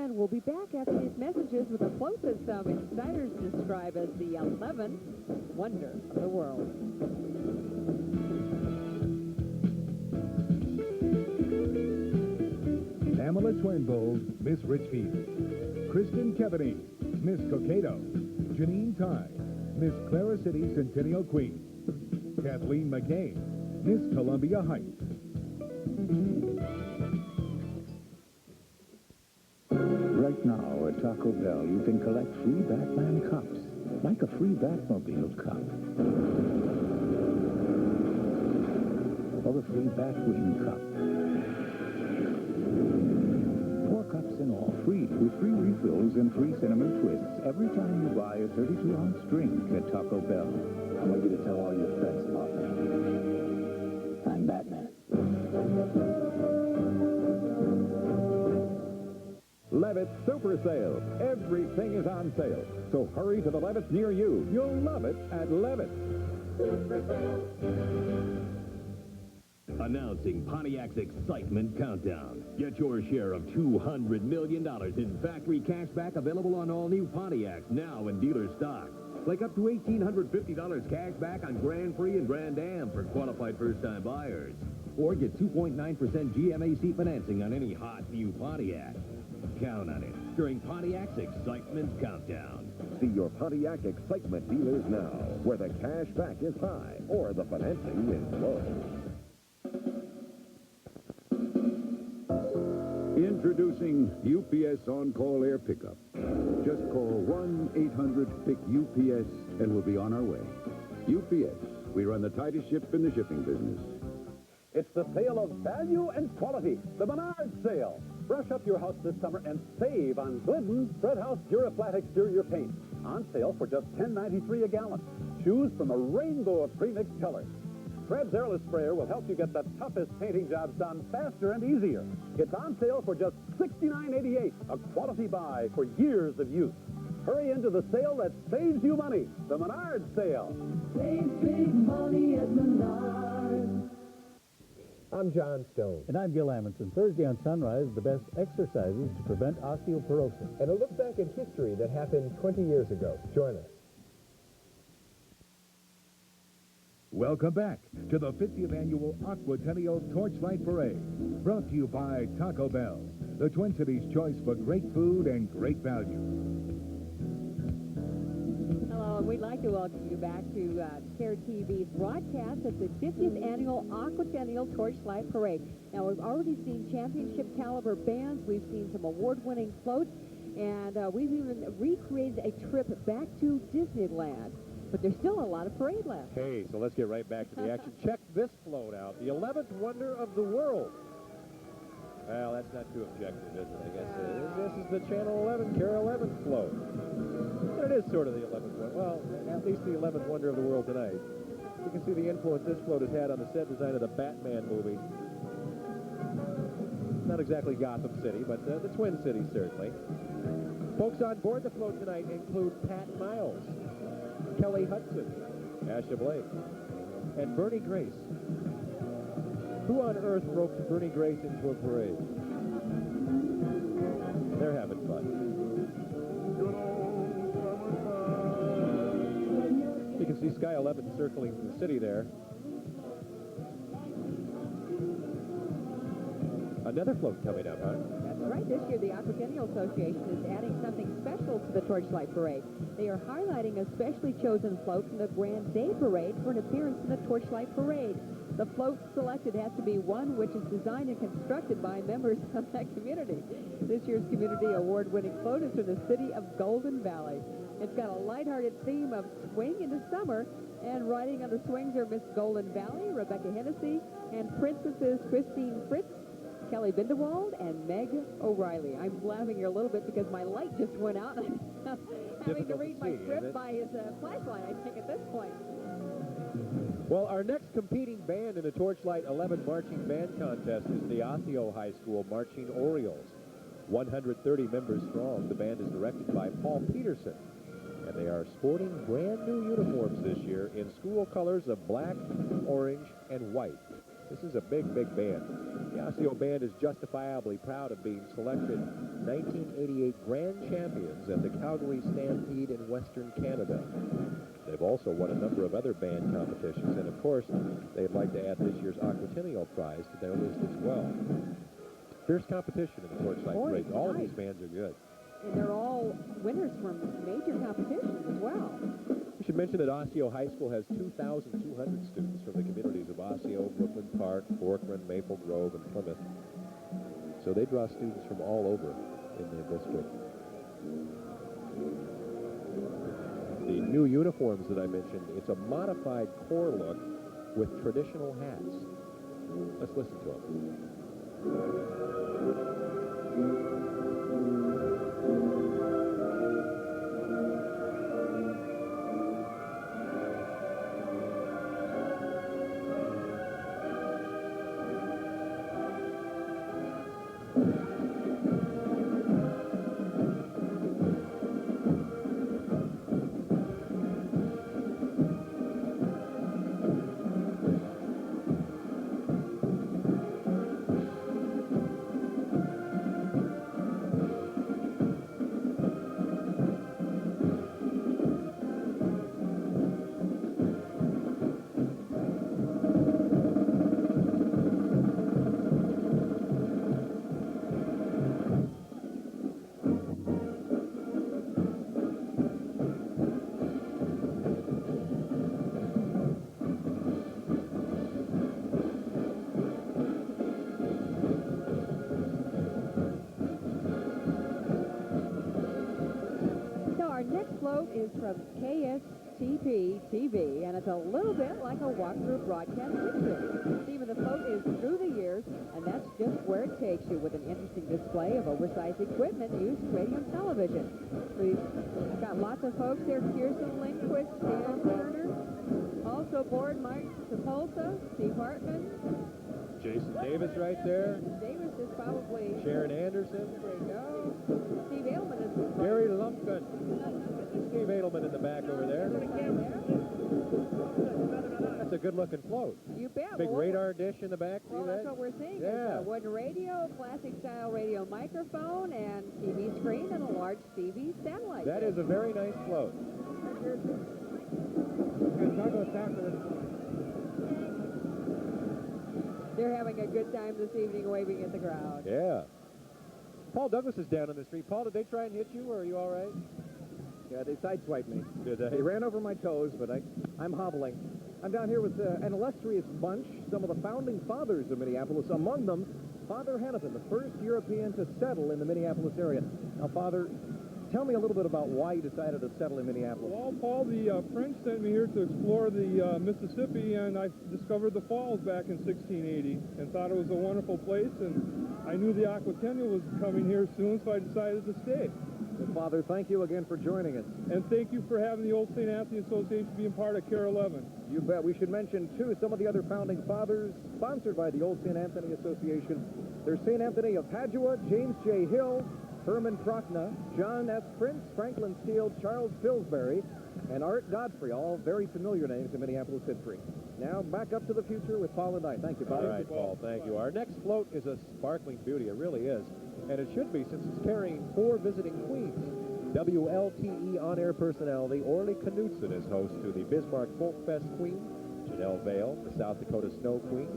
We'll be back after these messages with the float that some insiders describe as the 11th wonder of the world. Pamela Turnbull, Miss Richfield. Kristen Kevany, Miss Cocato. Janine Ty, Miss Clara City Centennial Queen. Kathleen McCain, Miss Columbia Heights. Right now at Taco Bell, you can collect free Batman cups, like a free Batmobile cup. Or a free Batwing cup. 4 cups in all, free, with free refills and free cinnamon twists every time you buy a 32-ounce drink at Taco Bell. I want you to tell all your friends about me. I'm Batman. Levitt's Super Sale. Everything is on sale. So hurry to the Levitt's near you. You'll love it at Levitt's. Announcing Pontiac's Excitement Countdown. Get your share of $200 million in factory cashback available on all new Pontiacs now in dealer stock. Like up to $1,850 cash back on Grand Prix and Grand Am for qualified first-time buyers. Or get 2.9% GMAC financing on any hot new Pontiac. Count on it during Pontiac's Excitement Countdown. See your Pontiac Excitement dealers now, where the cash back is high or the financing is low. Introducing UPS On-Call Air Pickup. Just call 1-800-PICK-UPS and we'll be on our way. UPS, we run the tightest ship in the shipping business. It's the sale of value and quality, the Menards sale. Brush up your house this summer and save on Glidden Spread House Duraflat exterior paint. On sale for just $10.93 a gallon. Choose from a rainbow of premixed colors. Fred's Airless Sprayer will help you get the toughest painting jobs done faster and easier. It's on sale for just $69.88, a quality buy for years of use. Hurry into the sale that saves you money, the Menards sale. Save big money at Menards. I'm John Stone. And I'm Gil Amundsen. Thursday on Sunrise, the best exercises to prevent osteoporosis. And a look back in history that happened 20 years ago. Join us. Welcome back to the 50th Annual Aquatennial Torchlight Parade, brought to you by Taco Bell, the Twin Cities' choice for great food and great value. Hello, and we'd like to welcome you back to KARE TV's broadcast of the 50th Annual Aquatennial Torchlight Parade. Now, we've already seen championship caliber bands, we've seen some award-winning floats, and we've even recreated a trip back to Disneyland. But there's still a lot of parade left. Okay, so let's get right back to the action. Check this float out, the 11th wonder of the world. Well, that's not too objective, is it? I guess this is the Channel 11, KARE 11 float. But it is sort of the 11th one. Well, at least the 11th wonder of the world tonight. You can see the influence this float has had on the set design of the Batman movie. Not exactly Gotham City, but the Twin Cities, certainly. Folks on board the float tonight include Pat Miles, Kelly Hudson, Asha Blake, and Bernie Grace. Who on earth roped Bernie Grace into a parade? They're having fun. You can see Sky 11 circling the city there. Another float coming up, huh? That's right. This year, the Aquatennial Association is adding something special to the Torchlight Parade. They are highlighting a specially chosen float from the Grand Day Parade for an appearance in the Torchlight Parade. The float selected has to be one which is designed and constructed by members of that community. This year's community award-winning float is from the city of Golden Valley. It's got a lighthearted theme of swing into summer, and riding on the swings are Miss Golden Valley, Rebecca Hennessy, and Princesses Christine Fritz, Kelly Bindewald, and Meg O'Reilly. I'm laughing here a little bit because my light just went out. I'm having to read my script by his flashlight, I think, at this point. Well, our next competing band in the Torchlight 11 Marching Band Contest is the Osseo High School Marching Orioles. 130 members strong, the band is directed by Paul Peterson, and they are sporting brand new uniforms this year in school colors of black, orange, and white. This is a big, big band. The Osseo Band is justifiably proud of being selected 1988 Grand Champions at the Calgary Stampede in Western Canada. They've also won a number of other band competitions, and of course, they'd like to add this year's Aquatennial Prize to their list as well. Fierce competition in the Torchlight Parade. All of these bands are good. And they're all winners from major competitions as well. We should mention that Osseo High School has 2,200 students from the communities of Osseo, Brooklyn Park, Corcoran, Maple Grove, and Plymouth. So they draw students from all over in the district. The new uniforms that I mentioned, it's a modified corps look with traditional hats. Let's listen to them. Is from KSTP TV, and it's a little bit like a walkthrough broadcast history. Stephen, the float is through the years, and that's just where it takes you with an interesting display of oversized equipment used in radio and television. We've got lots of folks there: Kirsten Lindquist, Dan Turner, also aboard Mike Sepulsa, Steve Hartman. Jason Davis right there. Davis is probably... Sharon Anderson. There you go. Steve Adelman is... Gary Lumpkin. Steve Adelman in the back over there. That's a good-looking float. You bet. Big radar dish in the back. See well, that? That's what we're seeing. Yeah. There's a wooden radio, classic-style radio microphone, and TV screen, and a large TV satellite. That is a very nice float. They're having a good time this evening waving at the crowd. Yeah. Paul Douglas is down on the street. Paul, did they try and hit you, or are you all right? Yeah, they sideswiped me. Did they? They ran over my toes, but I'm hobbling. I'm down here with an illustrious bunch, some of the founding fathers of Minneapolis. Among them, Father Hennepin, the first European to settle in the Minneapolis area. Now, Father, tell me a little bit about why you decided to settle in Minneapolis. Well, Paul, the French sent me here to explore the Mississippi, and I discovered the falls back in 1680 and thought it was a wonderful place, and I knew the Aquatennial was coming here soon, so I decided to stay. Well, Father, thank you again for joining us. And thank you for having the Old St. Anthony Association being part of KARE 11. You bet. We should mention, too, some of the other founding fathers sponsored by the Old St. Anthony Association. There's St. Anthony of Padua, James J. Hill, Herman Prochnow, John S. Prince, Franklin Steele, Charles Pillsbury, and Art Godfrey, all very familiar names in Minneapolis history. Now, back up to the future with Paul and I. Thank you, Paul. All right, Paul, thank you. Our next float is a sparkling beauty. It really is. And it should be, since it's carrying 4 visiting queens. WLTE on-air personality Orly Knutson is host to the Bismarck Folk Fest Queen, Janelle Vale, the South Dakota Snow Queen,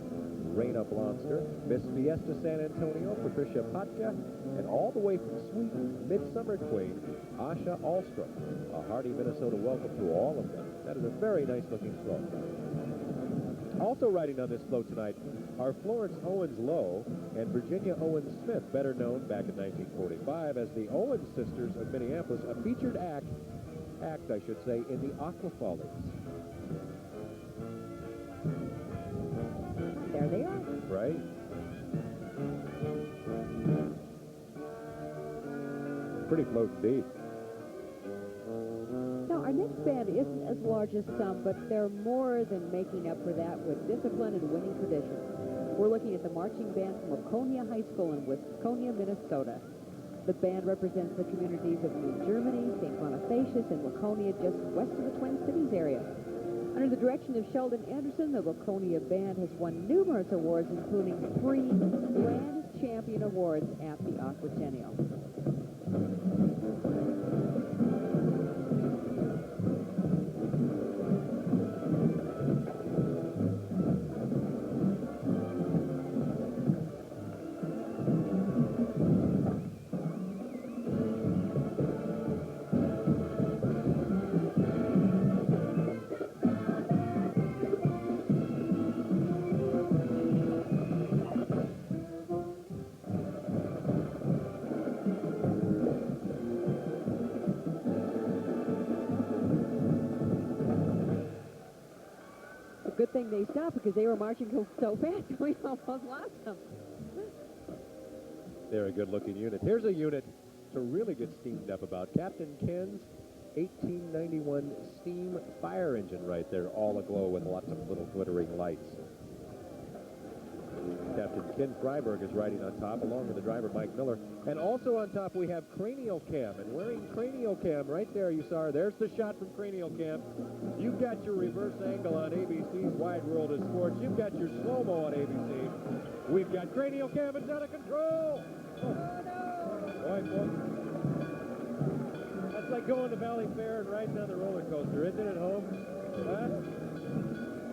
Raina Blomster, Miss Fiesta San Antonio, Patricia Patja, and all the way from Sweden, Midsummer Queen, Asha Alstrom. A hearty Minnesota welcome to all of them. That is a very nice-looking float. Also riding on this float tonight are Florence Owens-Lowe and Virginia Owens-Smith, better known back in 1945 as the Owens Sisters of Minneapolis, a featured act, I should say, in the Aqua Follies. There they are. Right? Pretty float indeed. Now, our next band isn't as large as some, but they're more than making up for that with discipline and winning tradition. We're looking at the marching band from Waconia High School in Waconia, Minnesota. The band represents the communities of New Germany, St. Bonifacius, and Waconia just west of the Twin Cities area. Under the direction of Sheldon Anderson, the Waconia band has won numerous awards, including 3 Grand Champion Awards at the Aquatennial. Good thing they stopped because they were marching so fast we almost lost them. They're a good-looking unit. Here's a unit to really get steamed up about. Captain Ken's 1891 steam fire engine right there, all aglow with lots of little glittering lights. Captain Ken Freiberg is riding on top, along with the driver, Mike Miller. And also on top, we have Cranial Cam. And wearing Cranial Cam right there, you saw her. There's the shot from Cranial Cam. You've got your reverse angle on ABC's Wide World of Sports. You've got your slow-mo on ABC. We've got Cranial Cam. It's out of control. Oh, no. Boy. That's like going to Valley Fair and riding on the roller coaster, isn't it, at home? Huh?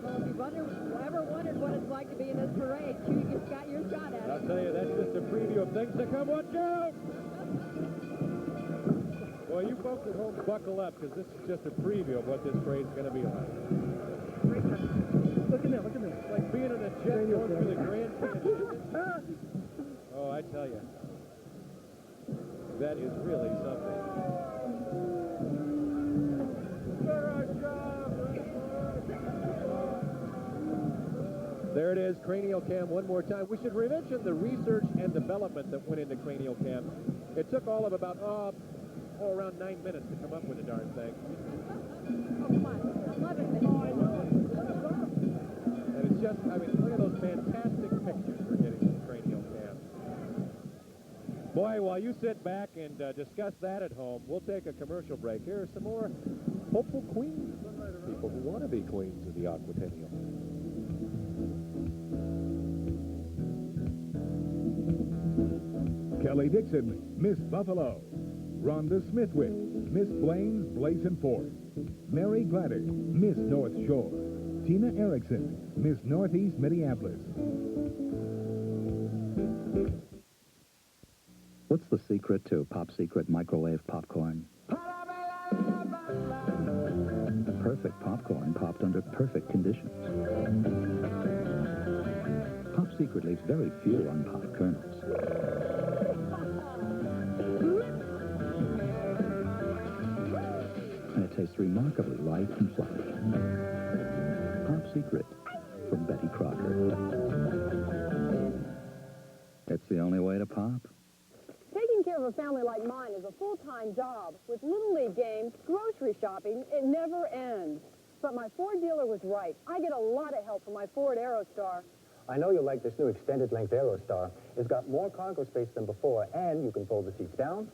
Well, if you've ever wondered what it's like to be in this parade, you just got your shot at it. I'll tell you, that's just a preview of things to come. Watch out! Well, you folks at home, buckle up, because this is just a preview of what this parade's going to be like. Look at that, look at that. It's like being in a jet going through the Grand Canyon. Oh, I tell you. That is really something. There it is, Cranial Cam one more time. We should mention the research and development that went into Cranial Cam. It took all of about, around 9 minutes to come up with the darn thing. Oh, come on. 11 minutes. Oh, I know. And it's just, I mean, look at those fantastic pictures we're getting from Cranial Cam. Boy, while you sit back and discuss that at home, we'll take a commercial break. Here are some more hopeful queens, people who want to be queens of the Aquatennial. Kelly Dixon, Miss Buffalo. Rhonda Smithwick, Miss Blaines Blazing Forth. Mary Gladder, Miss North Shore. Tina Erickson, Miss Northeast Minneapolis. What's the secret to Pop Secret microwave popcorn? Perfect popcorn popped under perfect conditions. Pop Secret leaves very few unpopped kernels. And it tastes remarkably light and fluffy. Pop Secret from Betty Crocker. It's the only way to pop. Taking care of a family like mine is a full-time job. With Little League games, grocery shopping, it never ends. But my Ford dealer was right. I get a lot of help from my Ford Aerostar. I know you'll like this new extended-length Aerostar. It's got more cargo space than before, and you can fold the seats down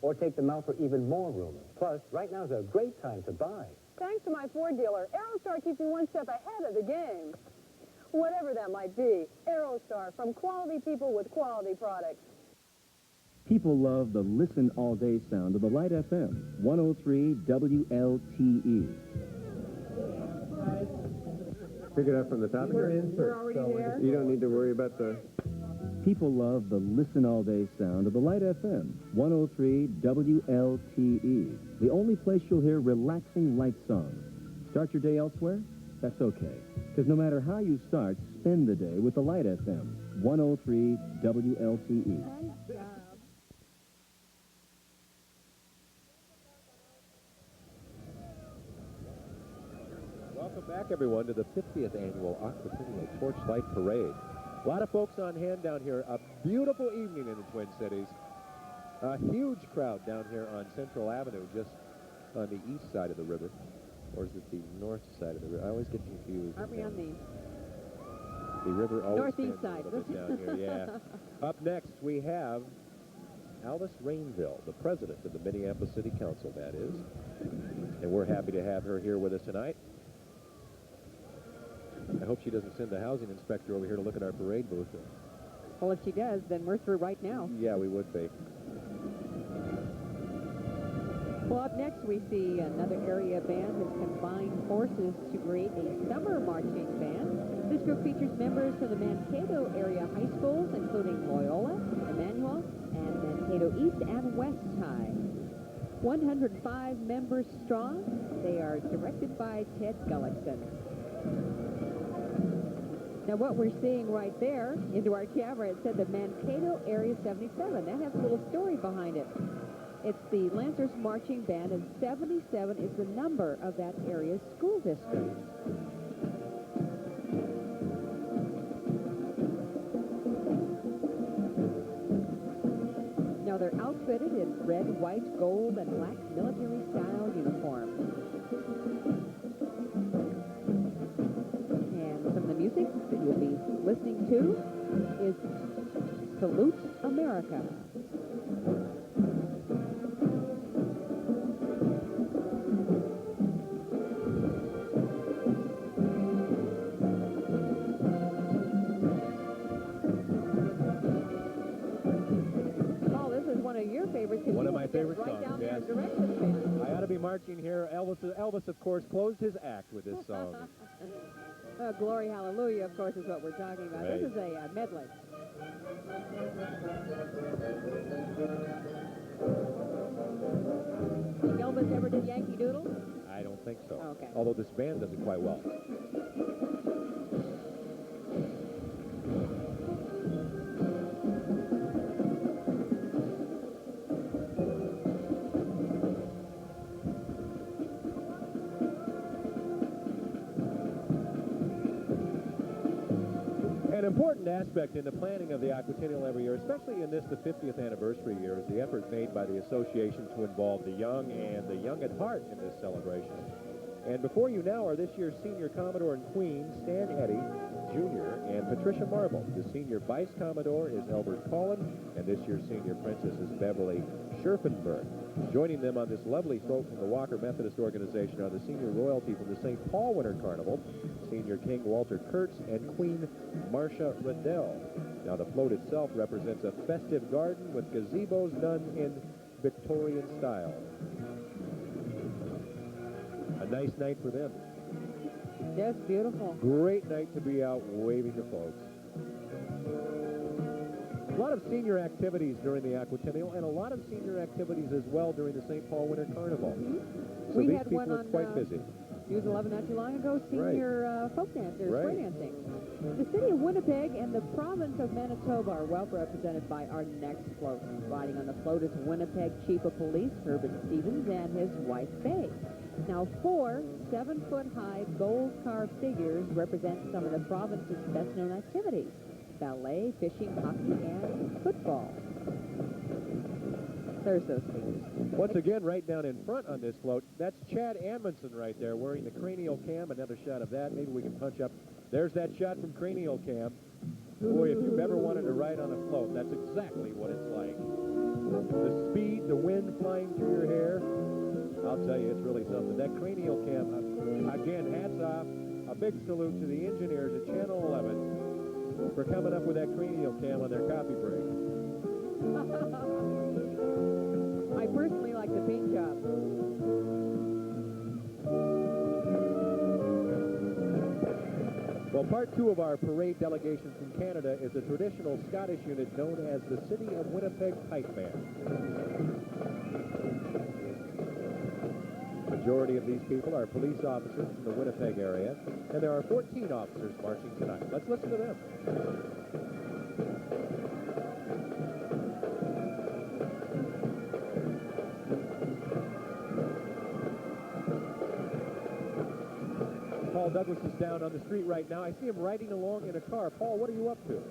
or take them out for even more room. Plus, right now's a great time to buy. Thanks to my Ford dealer, Aerostar keeps me one step ahead of the game. Whatever that might be, Aerostar, from quality people with quality products. People love the listen all day sound of the Light FM, 103 WLTE. Pick it up from the top. We're already there. You don't need to worry about the... People love the listen all day sound of the Light FM, 103 WLTE. The only place you'll hear relaxing light songs. Start your day elsewhere? That's okay. Because no matter how you start, spend the day with the Light FM, 103 WLTE. Welcome back, everyone, to the 50th Annual Aquatennial Torchlight Parade. A lot of folks on hand down here. A beautiful evening in the Twin Cities. A huge crowd down here on Central Avenue, just on the east side of the river. Or is it the north side of the river? I always get confused. Aren't we on the river always northeast stands a little bit down here, yeah. Up next, we have Alice Rainville, the president of the Minneapolis City Council, that is. And we're happy to have her here with us tonight. I hope she doesn't send the housing inspector over here to look at our parade booth. Well, if she does, then we're through right now. Yeah, we would be. Well, up next, we see another area band has combined forces to create a summer marching band. This group features members from the Mankato area high schools, including Loyola, Emmanuel, and Mankato East and West High. 105 members strong. They are directed by Ted Gullickson. Now, what we're seeing right there into our camera, it said the Mankato Area 77. That has a little story behind it. It's the Lancers Marching Band, and 77 is the number of that area's school district. Now, they're outfitted in red, white, gold, and black military-style uniforms. And some of the music that you'll be listening to is Salute America. One of my favorite right songs, down yes. there and direct this band. I ought to be marching here. Elvis, of course, closed his act with this song. Glory Hallelujah, of course, is what we're talking about. Right. This is a medley. Think Elvis ever did Yankee Doodle? I don't think so. Okay. Although this band does it quite well. An important aspect in the planning of the Aquatennial every year, especially in this, the 50th anniversary year, is the effort made by the association to involve the young and the young at heart in this celebration. And before you now are this year's Senior Commodore and Queen, Stan Eddy Jr. and Patricia Marble. The Senior Vice Commodore is Elbert Collin, and this year's Senior Princess is Beverly Scherfenberg. Joining them on this lovely float from the Walker Methodist Organization are the Senior Royalty from the St. Paul Winter Carnival, Senior King Walter Kurtz, and Queen Marcia Riddell. Now, the float itself represents a festive garden with gazebos done in Victorian style. A nice night for them. Just beautiful. Great night to be out waving to folks. A lot of senior activities during the Aquatennial, and a lot of senior activities as well during the St. Paul Winter Carnival. So We these had people one are on quite busy. News 11 not too long ago, senior folk dancers, Right. square dancing. The city of Winnipeg and the province of Manitoba are well represented by our next float. Riding on the float is Winnipeg Chief of Police Herbert Stevens and his wife Faye. Now, 4 7-foot-high gold-carved figures represent some of the province's best-known activities: ballet, fishing, hockey, and football. There's those figures. Once again, right down in front on this float, that's Chad Amundsen right there wearing the cranial cam. Another shot of that. Maybe we can punch up. There's that shot from cranial cam. Boy, if you've ever wanted to ride on a float, that's exactly what it's like. The speed, the wind flying through your hair. I'll tell you, it's really something. That cranial cam, again, hats off. A big salute to the engineers at Channel 11 for coming up with that cranial cam on their coffee break. I personally like the paint job. Well, part 2 of our parade delegation from Canada is a traditional Scottish unit known as the City of Winnipeg Pipe Band. Majority of these people are police officers from the Winnipeg area, and there are 14 officers marching tonight. Let's listen to them. Paul Douglas is down on the street right now. I see him riding along in a car. Paul, what are you up to?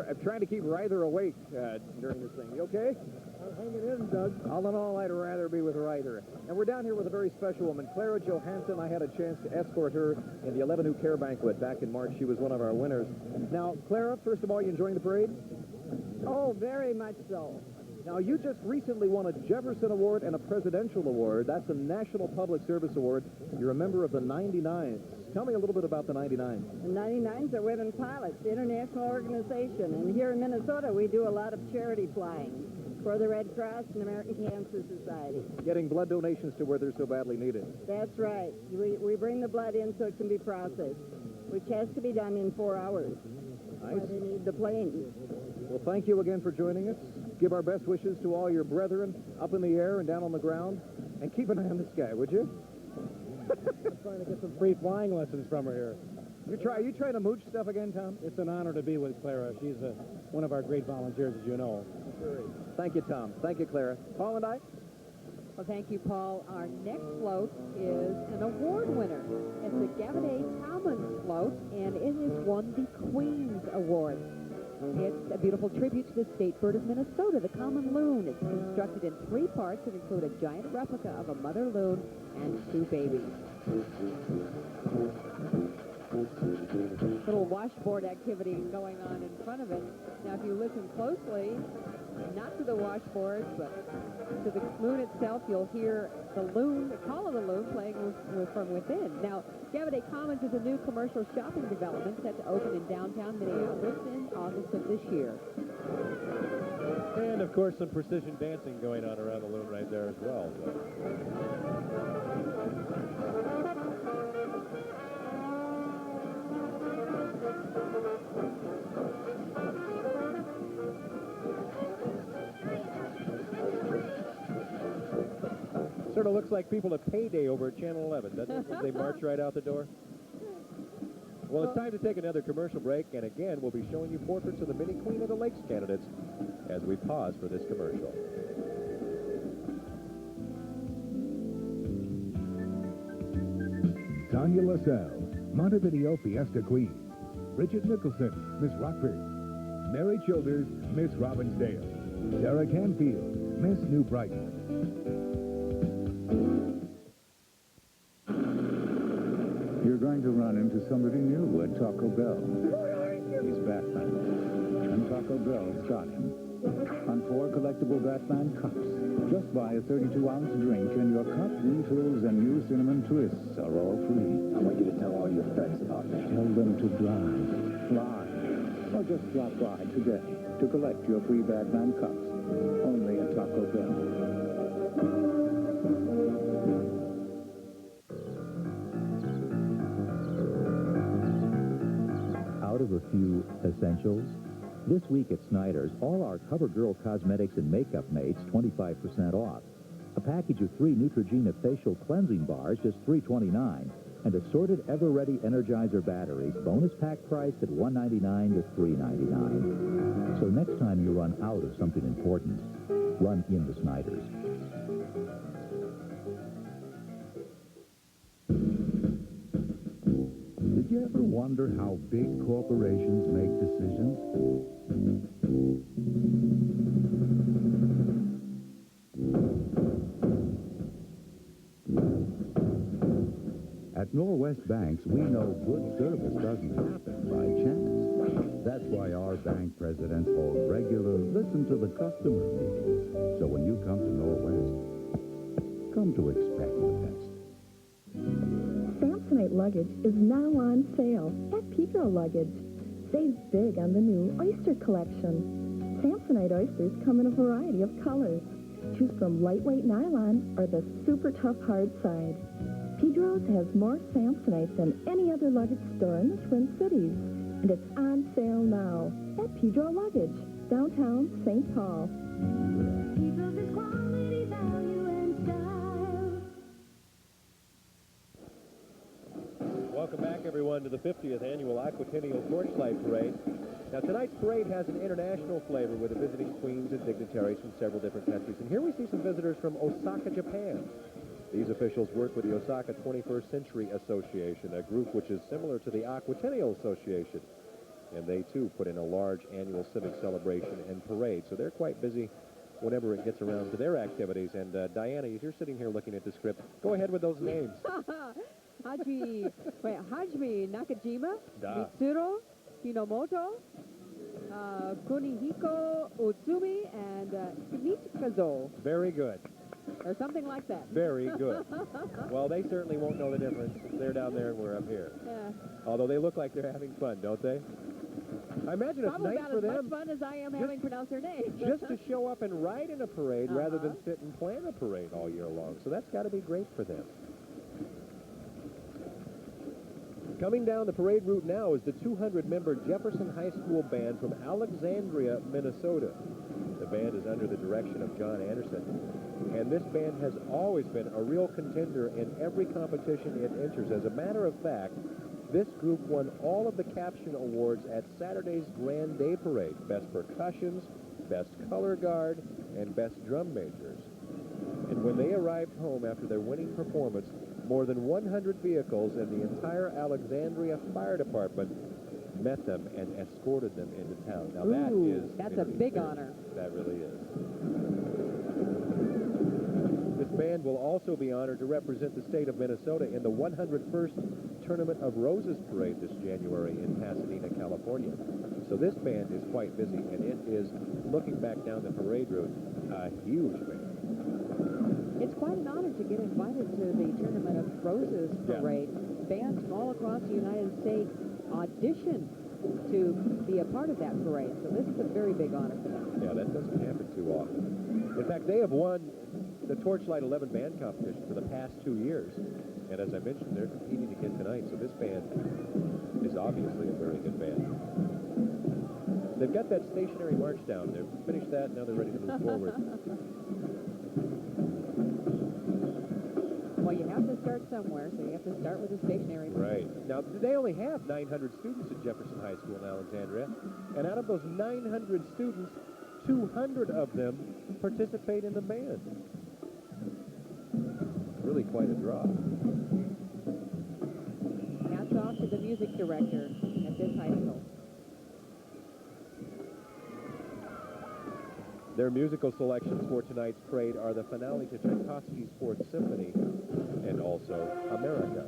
I'm trying to keep Ryder awake during this thing. You okay? I'm hanging in, Doug. All in all, I'd rather be with Ryder. And we're down here with a very special woman, Clara Johansson. I had a chance to escort her in the 11 Who Care banquet back in March. She was one of our winners. Now, Clara, first of all, you enjoying the parade? Oh, very much so. Now, you just recently won a Jefferson Award and a Presidential Award. That's a National Public Service Award. You're a member of the 99s. Tell me a little bit about the 99s. The 99s are Women Pilots, international organization. And here in Minnesota, we do a lot of charity flying for the Red Cross and American Cancer Society. Getting blood donations to where they're so badly needed. That's right. We bring the blood in so it can be processed, which has to be done in 4 hours. Nice. Or they need the planes. Well, thank you again for joining us. Give our best wishes to all your brethren up in the air and down on the ground. And keep an eye on this guy, would you? I'm trying to get some free flying lessons from her here. You trying to mooch stuff again, Tom? It's an honor to be with Clara. She's one of our great volunteers, as you know. Thank you, Tom. Thank you, Clara. Paul and I? Well, thank you, Paul. Our next float is an award winner. It's the Gavaday Commons float, and it has won the Queen's Award. It's a beautiful tribute to the state bird of Minnesota, the common loon. It's constructed in 3 parts that include a giant replica of a mother loon and 2 babies. Little washboard activity going on in front of it. Now, if you listen closely, not to the washboard, but to the loon itself, you'll hear the loon, the call of the loon, playing from within. Now, Gavaday Commons is a new commercial shopping development set to open in downtown Minneapolis in August of this year. And, of course, some precision dancing going on around the loon right there as well. Sort of looks like people at payday over at Channel 11, doesn't it? As they march right out the door. Well, it's time to take another commercial break, and again, we'll be showing you portraits of the Mini Queen of the Lakes candidates as we pause for this commercial. Tanya LaSalle, Montevideo Fiesta Queen. Bridget Nicholson, Miss Rockford. Mary Childers, Miss Robbinsdale. Sarah Canfield, Miss New Brighton. You're going to run into somebody new at Taco Bell. He's Batman. And Taco Bell's got him. On 4 collectible Batman cups. Just buy a 32-ounce drink and your cup refills and new cinnamon twists are all free. I want you to tell all your friends about me. Tell them to drive, fly, or just drop by today to collect your free Batman cups. Only at Taco Bell. Out of a few essentials, This week at Snyder's, all our CoverGirl cosmetics and makeup mates 25% off. A package of 3 Neutrogena facial cleansing bars, just $3.29, and assorted Ever-Ready Energizer batteries, bonus pack priced at $1.99 to $3.99. So next time you run out of something important, run into Snyder's. Did you ever wonder how big corporations make decisions? At Norwest Banks, we know good service doesn't happen by chance. That's why our bank presidents hold regular listen-to-the-customer meetings. So when you come to Norwest, come to expect the best. Samsonite luggage is now on sale at Pedro Luggage. Save big on the new Oyster collection. Samsonite oysters come in a variety of colors. Choose from lightweight nylon or the super tough hard side. Pedro's has more Samsonite than any other luggage store in the Twin Cities. And it's on sale now at Pedro Luggage, downtown St. Paul. Pedro's is quality, value, and style. Welcome back, everyone, to the 50th Annual Aquatennial Torchlight Parade. Now, tonight's parade has an international flavor with the visiting queens and dignitaries from several different countries. And here we see some visitors from Osaka, Japan. These officials work with the Osaka 21st Century Association, a group which is similar to the Aquatennial Association. And they, too, put in a large annual civic celebration and parade. So they're quite busy whenever it gets around to their activities. And, Diana, if you're sitting here looking at the script, go ahead with those names. Hajime Nakajima, Da. Mitsuro Hinomoto, Kunihiko Utsumi, and Nishikazo, Very good. or something like that. Very good. Well, they certainly won't know the difference. They're down there and we're up here. Yeah. Although they look like they're having fun, don't they? I imagine it's Probably nice about for as them much fun as I am having pronounced their names. just to show up and ride in a parade rather than sit and plan a parade all year long. So that's got to be great for them. Coming down the parade route now is the 200-member Jefferson High School Band from Alexandria, Minnesota. The band is under the direction of John Anderson. And this band has always been a real contender in every competition it enters. As a matter of fact, this group won all of the caption awards at Saturday's Grand Day Parade. Best percussions, best color guard, and best drum majors. And when they arrived home after their winning performance, more than 100 vehicles and the entire Alexandria Fire Department met them and escorted them into town. Now That's a big honor. That really is. This band will also be honored to represent the state of Minnesota in the 101st Tournament of Roses Parade this January in Pasadena, California. So this band is quite busy, and it is, looking back down the parade route, a huge band. It's quite an honor to get invited to the Tournament of Roses parade. Bands from all across the United States audition to be a part of that parade. So this is a very big honor for them. Yeah, that doesn't happen too often. In fact, they have won the Torchlight 11 band competition for the past 2 years. And as I mentioned, they're competing again tonight. So this band is obviously a very good band. They've got that stationary march down. They've finished that, now they're ready to move forward. Well, you have to start somewhere, so you have to start with the stationary march. Right. Now, they only have 900 students at Jefferson High School in Alexandria. And out of those 900 students, 200 of them participate in the band. Really quite a draw. Hats off to the music director at this high school. Their musical selections for tonight's parade are the finale to Tchaikovsky's Fourth Symphony and also America.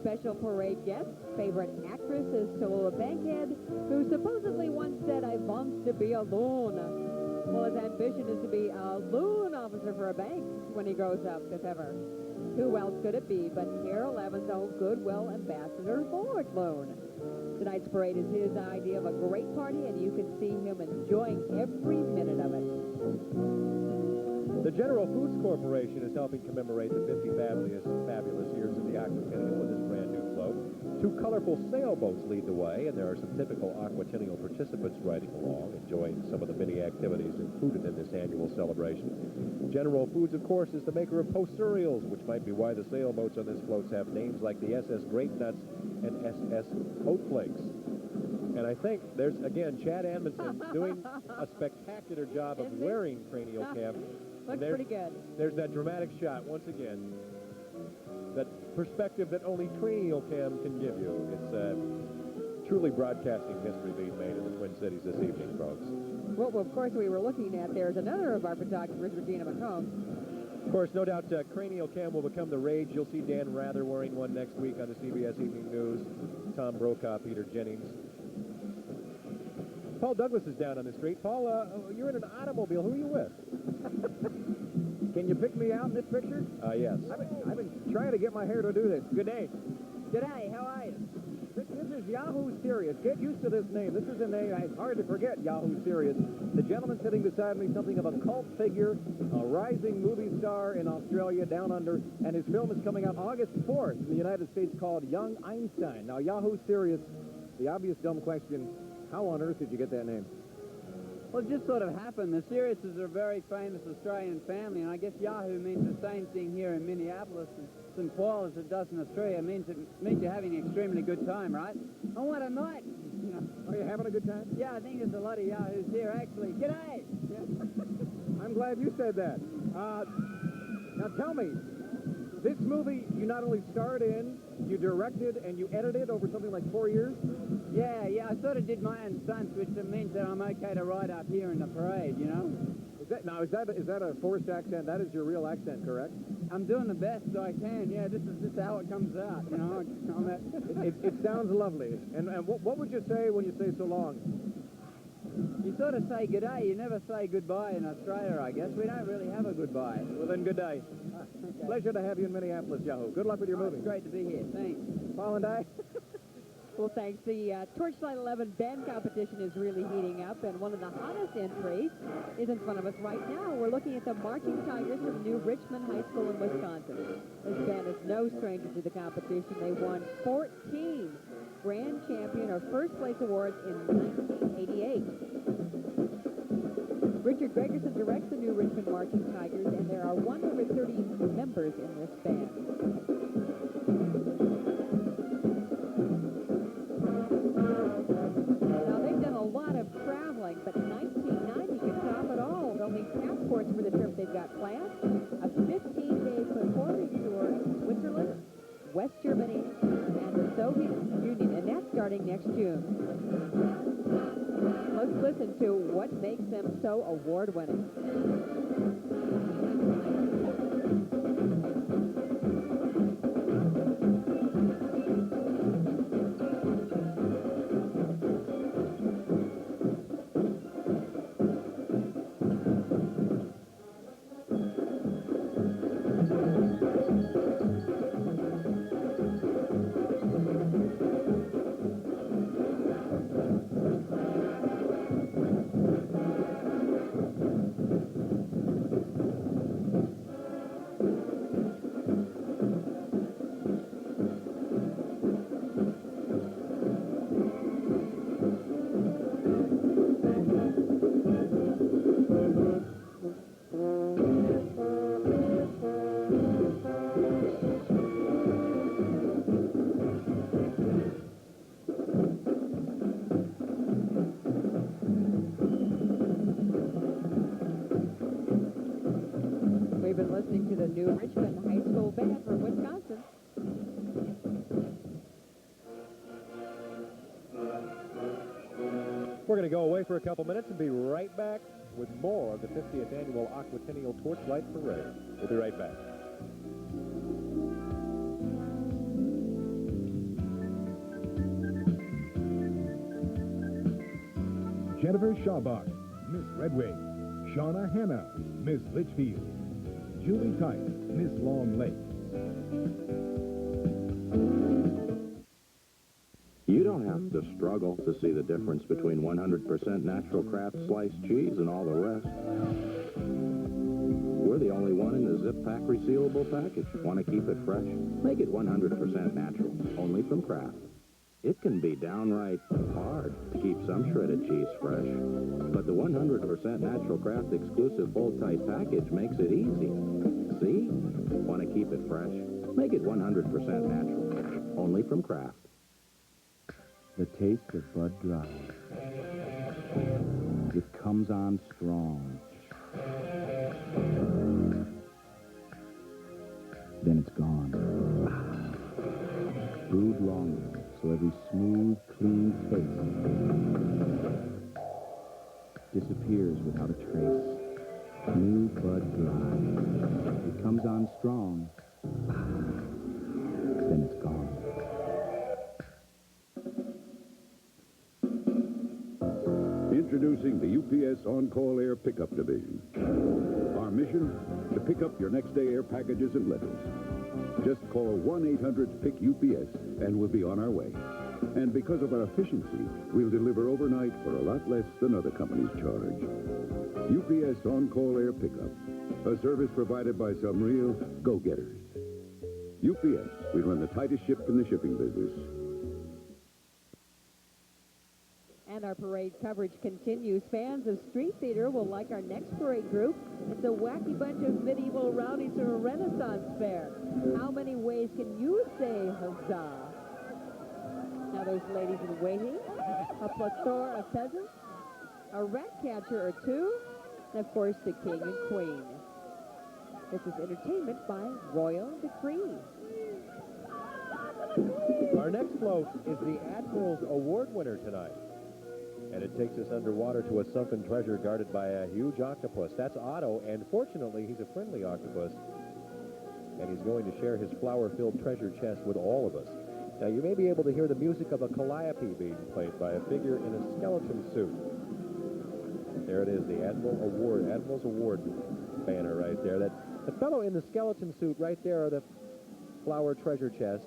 special parade guest, favorite actress is Tallulah Bankhead, who supposedly once said, "I want to be a loon." Well, his ambition is to be a loan officer for a bank when he grows up, if ever. Who else could it be but KARE 11's own Goodwill Ambassador Ford Loan? Tonight's parade is his idea of a great party, and you can see him enjoying every minute of it. The General Foods Corporation is helping commemorate the 50 fabulous years of the Aquatennial with this brand new float. 2 colorful sailboats lead the way, and there are some typical Aquatennial participants riding along, enjoying some of the many activities included in this annual celebration. General Foods, of course, is the maker of Post cereals, which might be why the sailboats on this float have names like the SS Grape Nuts and SS Oat Flakes. And I think there's, again, Chad Amundsen doing a spectacular job of wearing cranial cam. Looks pretty good. There's that dramatic shot, once again, that perspective that only cranial cam can give you. It's truly broadcasting history being made in the Twin Cities this evening, folks. Well, of course, we were looking at, there's another of our photographers, Regina McComb. Of course, no doubt, cranial cam will become the rage. You'll see Dan Rather wearing one next week on the CBS Evening News, Tom Brokaw, Peter Jennings. Paul Douglas is down on the street. Paul, you're in an automobile. Who are you with? Can you pick me out in this picture? Yes. I've been trying to get my hair to do this. Good day. G'day, how are you? This is Yahoo Serious. Get used to this name. This is a name, it's hard to forget, Yahoo Serious. The gentleman sitting beside me, something of a cult figure, a rising movie star in Australia, down under, and his film is coming out August 4th in the United States called Young Einstein. Now, Yahoo Serious, the obvious dumb question, how on earth did you get that name? Well, it just sort of happened. The Siriuses are a very famous Australian family, and I guess Yahoo means the same thing here in Minneapolis and St. Paul as it does in Australia. It means you're having an extremely good time, right? Oh, what a night! You know. Are you having a good time? Yeah, I think there's a lot of Yahoos here, actually. G'day! Yeah. I'm glad you said that. Now tell me, this movie you not only starred in, you directed and you edited over something like 4 years? Yeah, I sort of did my own stunts, which means that I'm okay to ride up here in the parade, you know? Is that a forced accent? That is your real accent, correct? I'm doing the best I can. Yeah, this is how it comes out, you know? It sounds lovely. And what would you say when you say so long? You sort of say good day. You never say goodbye in Australia, I guess. We don't really have a goodbye. Well, then, good day. Okay. Pleasure to have you in Minneapolis, Yahoo. Good luck with your movie. It's great to be here. Thanks. Paul and I. Well, thanks. The Torchlight 11 band competition is really heating up, and one of the hottest entries is in front of us right now. We're looking at the Marching Tigers from New Richmond High School in Wisconsin. This band is no stranger to the competition. They won 14 grand champion or first place awards in 1988. Richard Gregerson directs the New Richmond Marching Tigers, and there are 130 members in this band. Now, they've done a lot of traveling, but 1990 could top it all. They'll need passports for the trip they've got planned. A 15-day performing tour in Switzerland, West Germany, and the Soviet Union, and that's starting next June. Let's listen to what makes them so award-winning. We've been listening to the New Richmond High School Band from Wisconsin. We're going to go away for a couple minutes and be right back with more of the 50th Annual Aquatennial Torchlight Parade. We'll be right back. Jennifer Schaubar, Miss Redway. Shauna Hanna, Miss Litchfield. Julie Tice, Miss Long Lake. You don't have to struggle to see the difference between 100% natural Kraft sliced cheese and all the rest. We're the only one in the zip pack resealable package. Want to keep it fresh? Make it 100% natural, only from Kraft. It can be downright hard to keep some shredded cheese fresh, but the 100% natural Kraft exclusive bowl-tight package makes it easy. See? Want to keep it fresh? Make it 100% natural, only from Kraft. The taste of Bud Dry. It comes on strong. Then it's gone. Brewed longer, so every smooth, clean taste disappears without a trace. New Bud Dry. It comes on strong. Then it's gone. Introducing the UPS On-Call Air Pickup Division. Our mission? To pick up your next-day air packages and letters. Just call 1-800-PICK-UPS and we'll be on our way. And because of our efficiency, we'll deliver overnight for a lot less than other companies charge. UPS On-Call Air Pickup. A service provided by some real go-getters. UPS, we run the tightest ship in the shipping business. And our parade coverage continues. Fans of street theater will like our next parade group. It's a wacky bunch of medieval rowdies from a Renaissance fair. How many ways can you say huzzah? Now there's ladies in waiting, a plethora of peasants, a rat catcher or two, and of course the king and queen. This is entertainment by royal decree. Our next float is the Admiral's Award winner tonight. And it takes us underwater to a sunken treasure guarded by a huge octopus. That's Otto, and fortunately, he's a friendly octopus. And he's going to share his flower-filled treasure chest with all of us. Now, you may be able to hear the music of a calliope being played by a figure in a skeleton suit. There it is, the Admiral's Award banner right there. The fellow in the skeleton suit right there are the flower treasure chest.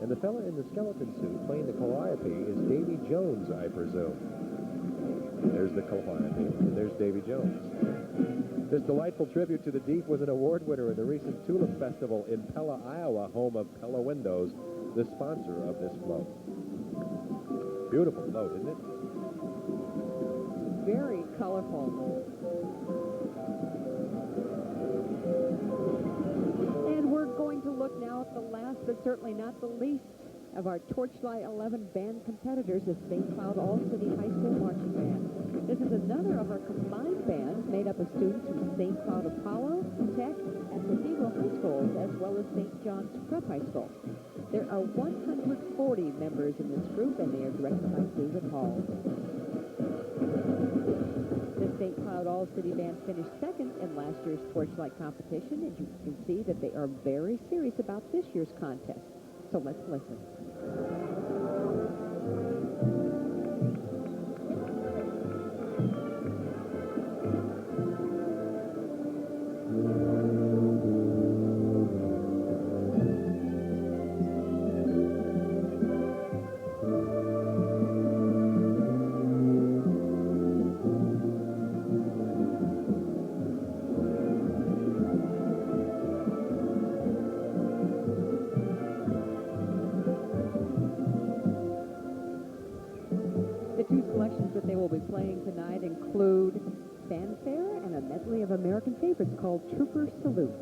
And the fellow in the skeleton suit playing the calliope is Davy Jones, I presume. There's the calliope, and there's Davy Jones. This delightful tribute to the deep was an award winner in the recent Tulip Festival in Pella, Iowa, home of Pella Windows, the sponsor of this float. Beautiful float, isn't it? Very colorful. And we're going to look now at the last, but certainly not the least, of our Torchlight 11 band competitors, the St. Cloud All-City High School Marching Band. This is another of our combined bands made up of students from St. Cloud Apollo, Tech, and Cathedral High Schools, as well as St. John's Prep High School. There are 140 members in this group, and they are directed by David Hall. The St. Cloud All-City Band finished second in last year's Torchlight competition, and you can see that they are very serious about this year's contest. So let's listen. That they will be playing tonight include Fanfare and a medley of American favorites called Trooper Salute.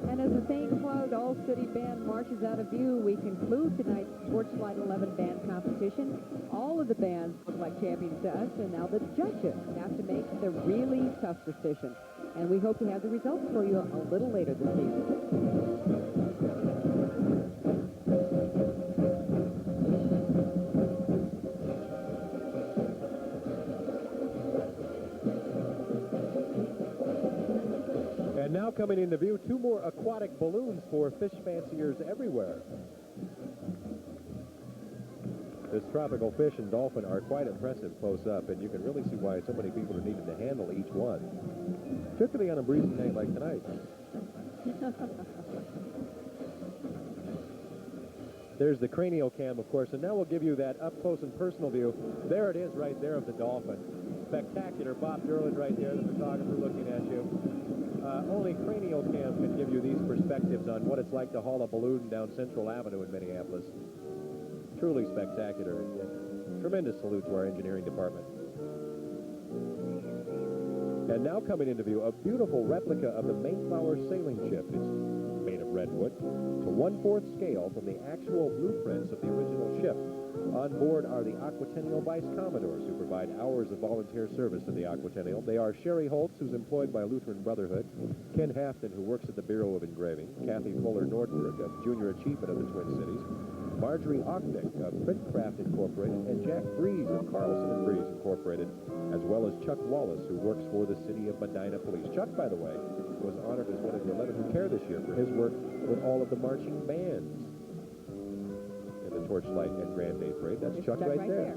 And as the St. Cloud All-City Band marches out of view, we conclude tonight's Torchlight 11 band competition. All of the bands look like champions to us, and now the judges have to make the really tough decision. And we hope to have the results for you a little later this evening. And now coming into view, two more aquatic balloons for fish fanciers everywhere. This tropical fish and dolphin are quite impressive close up, and you can really see why so many people are needing to handle each one, particularly on a breezy night like tonight. There's the cranial cam, of course, and now we'll give you that up-close and personal view. There it is right there of the dolphin. Spectacular. Bob Derlin right there, the photographer looking at you. Only cranial cam can give you these perspectives on what it's like to haul a balloon down Central Avenue in Minneapolis. Truly spectacular. Tremendous salute to our engineering department. And now coming into view, a beautiful replica of the Mayflower sailing ship. It's made of redwood to 1/4 scale from the actual blueprints of the original ship. On board are the Aquatennial Vice Commodores, who provide hours of volunteer service to the Aquatennial. They are Sherry Holtz, who's employed by Lutheran Brotherhood, Ken Hafton, who works at the Bureau of Engraving, Kathy Fuller Nordberg of Junior Achievement of the Twin Cities, Marjorie Ochnick of Printcraft Incorporated, and Jack Breeze of Carlson and Breeze Incorporated, as well as Chuck Wallace, who works for the City of Medina Police. Chuck, by the way, was honored as one of the 11 who KARE this year for his work with all of the marching bands in the Torchlight and Grand Day Parade. That's Chuck right there.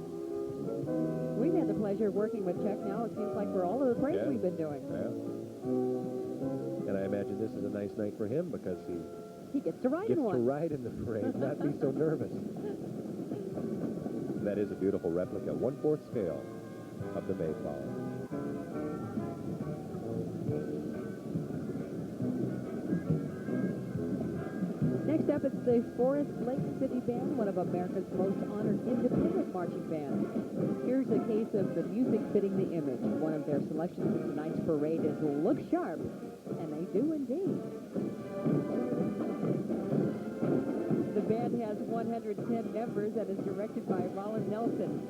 We've had the pleasure of working with Chuck now, it seems like, for all of the parades we've been doing. Yeah. And I imagine this is a nice night for him because he gets to ride in one. Gets to ride in the parade, not be so nervous. That is a beautiful replica, 1/4 scale of the Mayflower. Next up, it's the Forest Lake City Band, one of America's most honored independent marching bands. Here's a case of the music fitting the image. One of their selections in tonight's parade is Look Sharp, and they do indeed. The band has 110 members and is directed by Rollin Nelson.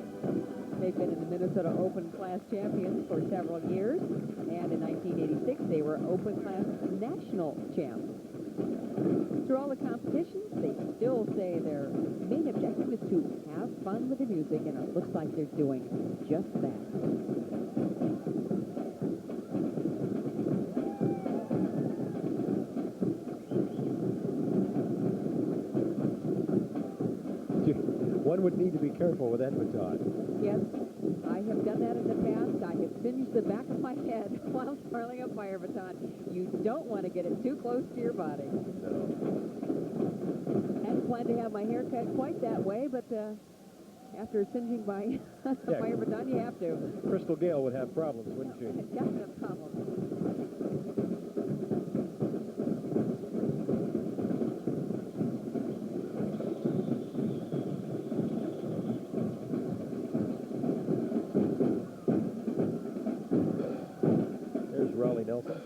They've been in the Minnesota Open Class champions for several years, and in 1986 they were Open Class national champs. Through all the competitions, they still say their main objective is to have fun with the music, and it looks like they're doing just that. One would need to be careful with that baton. Yes, I have done that in the past. I have singed the back of my head while twirling a fire baton. You don't want to get it too close to your body. No. Hadn't planned to have my hair cut quite that way, but after singeing my fire baton, you have to. Crystal Gale would have problems, wouldn't she? Definite problems. Raleigh Nelson.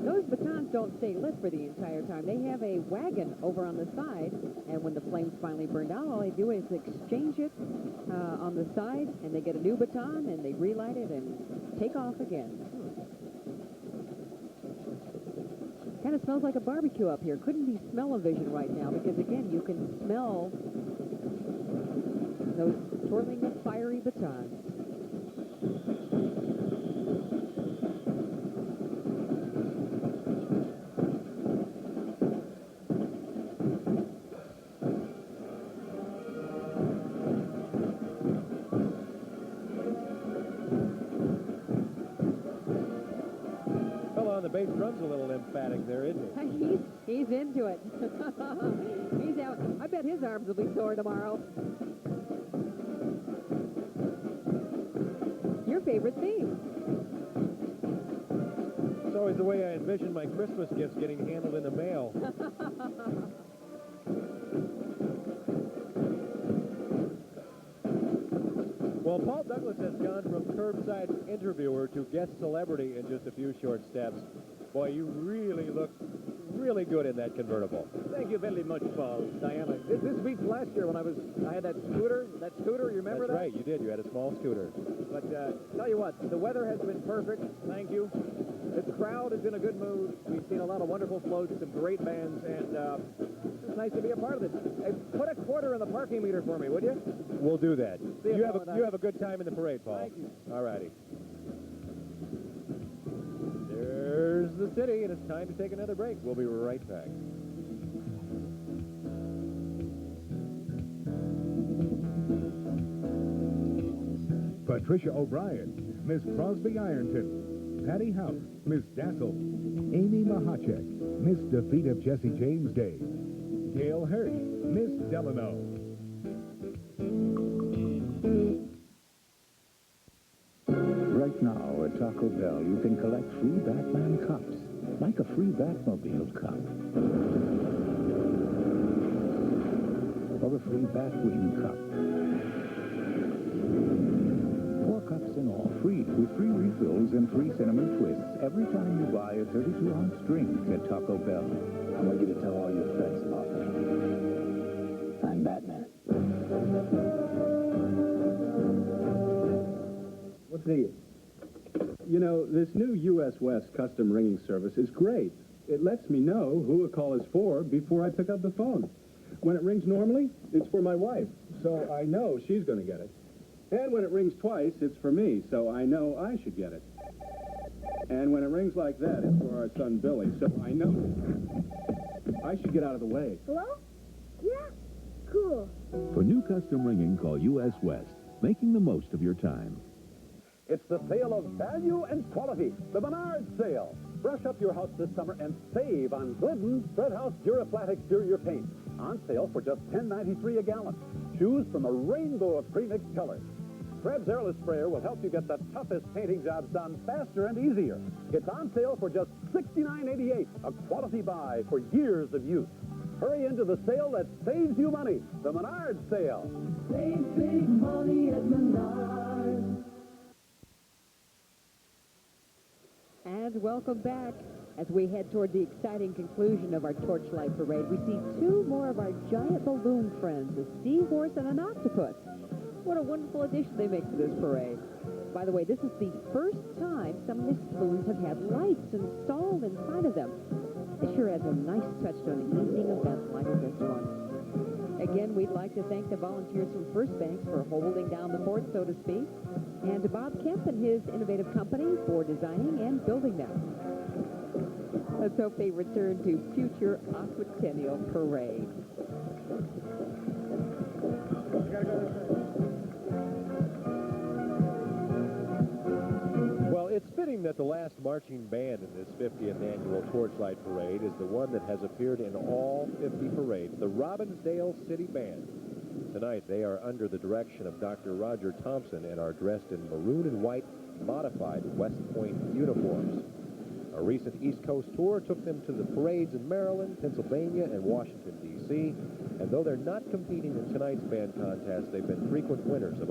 Those batons don't stay lit for the entire time. They have a wagon over on the side, and when the flames finally burn out, all they do is exchange it on the side, and they get a new baton, and they relight it and take off again. Kind of smells like a barbecue up here. Couldn't be smell-o-vision right now, because again, you can smell those twirling of fiery batons. Bass drum's a little emphatic there, isn't he? He's into it. He's out. I bet his arms will be sore tomorrow. Your favorite theme. It's always the way I envision my Christmas gifts getting handled in the mail. Well, Paul Douglas has gone from curbside interviewer to guest celebrity in just a few short steps. Boy, you really look really good in that convertible. Thank you very much, Paul. Diana, this beats last year when I had that scooter. You remember that? That's right, you did. You had a small scooter. But tell you what, the weather has been perfect. Thank you. The crowd is in a good mood. We've seen a lot of wonderful floats, some great bands, and it's nice to be a part of it. Hey, put a quarter in the parking meter for me, would you? We'll do that. See you, You Paul, have a good time in the parade, Paul. Thank you. All righty. There's the city, and it's time to take another break. We'll be right back. Patricia O'Brien, Miss Crosby Ironton, Patty House, Miss Dassel, Amy Mahachek, Miss Defeat of Jesse James Day, Gail Hirsch, Miss Delano. Right now at Taco Bell, you can collect free Batman cups, like a free Batmobile cup. Or a free Batwing cup. 4 cups in all, free, with free refills and free cinnamon twists every time you buy a 32-ounce drink at Taco Bell. I want you to tell all your friends about me. I'm Batman. What's the... You know, this new U.S. West custom ringing service is great. It lets me know who a call is for before I pick up the phone. When it rings normally, it's for my wife, so I know she's going to get it. And when it rings twice, it's for me, so I know I should get it. And when it rings like that, it's for our son Billy, so I know I should get out of the way. Hello? Yeah? Cool. For new custom ringing, call U.S. West, making the most of your time. It's the sale of value and quality, the Menards sale. Brush up your house this summer and save on Glidden Spread House Duraflat exterior paint. On sale for just $10.93 a gallon. Choose from a rainbow of pre-mixed colors. Fred's Airless Sprayer will help you get the toughest painting jobs done faster and easier. It's on sale for just $69.88, a quality buy for years of use. Hurry into the sale that saves you money, the Menards sale. Save big money at Menards. And welcome back. As we head toward the exciting conclusion of our Torchlight Parade, we see 2 more of our giant balloon friends, a seahorse and an octopus. What a wonderful addition they make to this parade. By the way, this is the first time some of these balloons have had lights installed inside of them. It sure adds a nice touch to an evening event like this one. Again, we'd like to thank the volunteers from First Banks for holding down the fort, so to speak, and to Bob Kemp and his innovative company for designing and building them. Let's hope they return to future Aquatennial parades. Well, it's fitting that the last marching band in this 50th annual Torchlight Parade is the one that has appeared in all 50 parades, the Robbinsdale City Band. Tonight, they are under the direction of Dr. Roger Thompson and are dressed in maroon and white modified West Point uniforms. A recent East Coast tour took them to the parades in Maryland, Pennsylvania, and Washington, D.C., and though they're not competing in tonight's band contest, they've been frequent winners of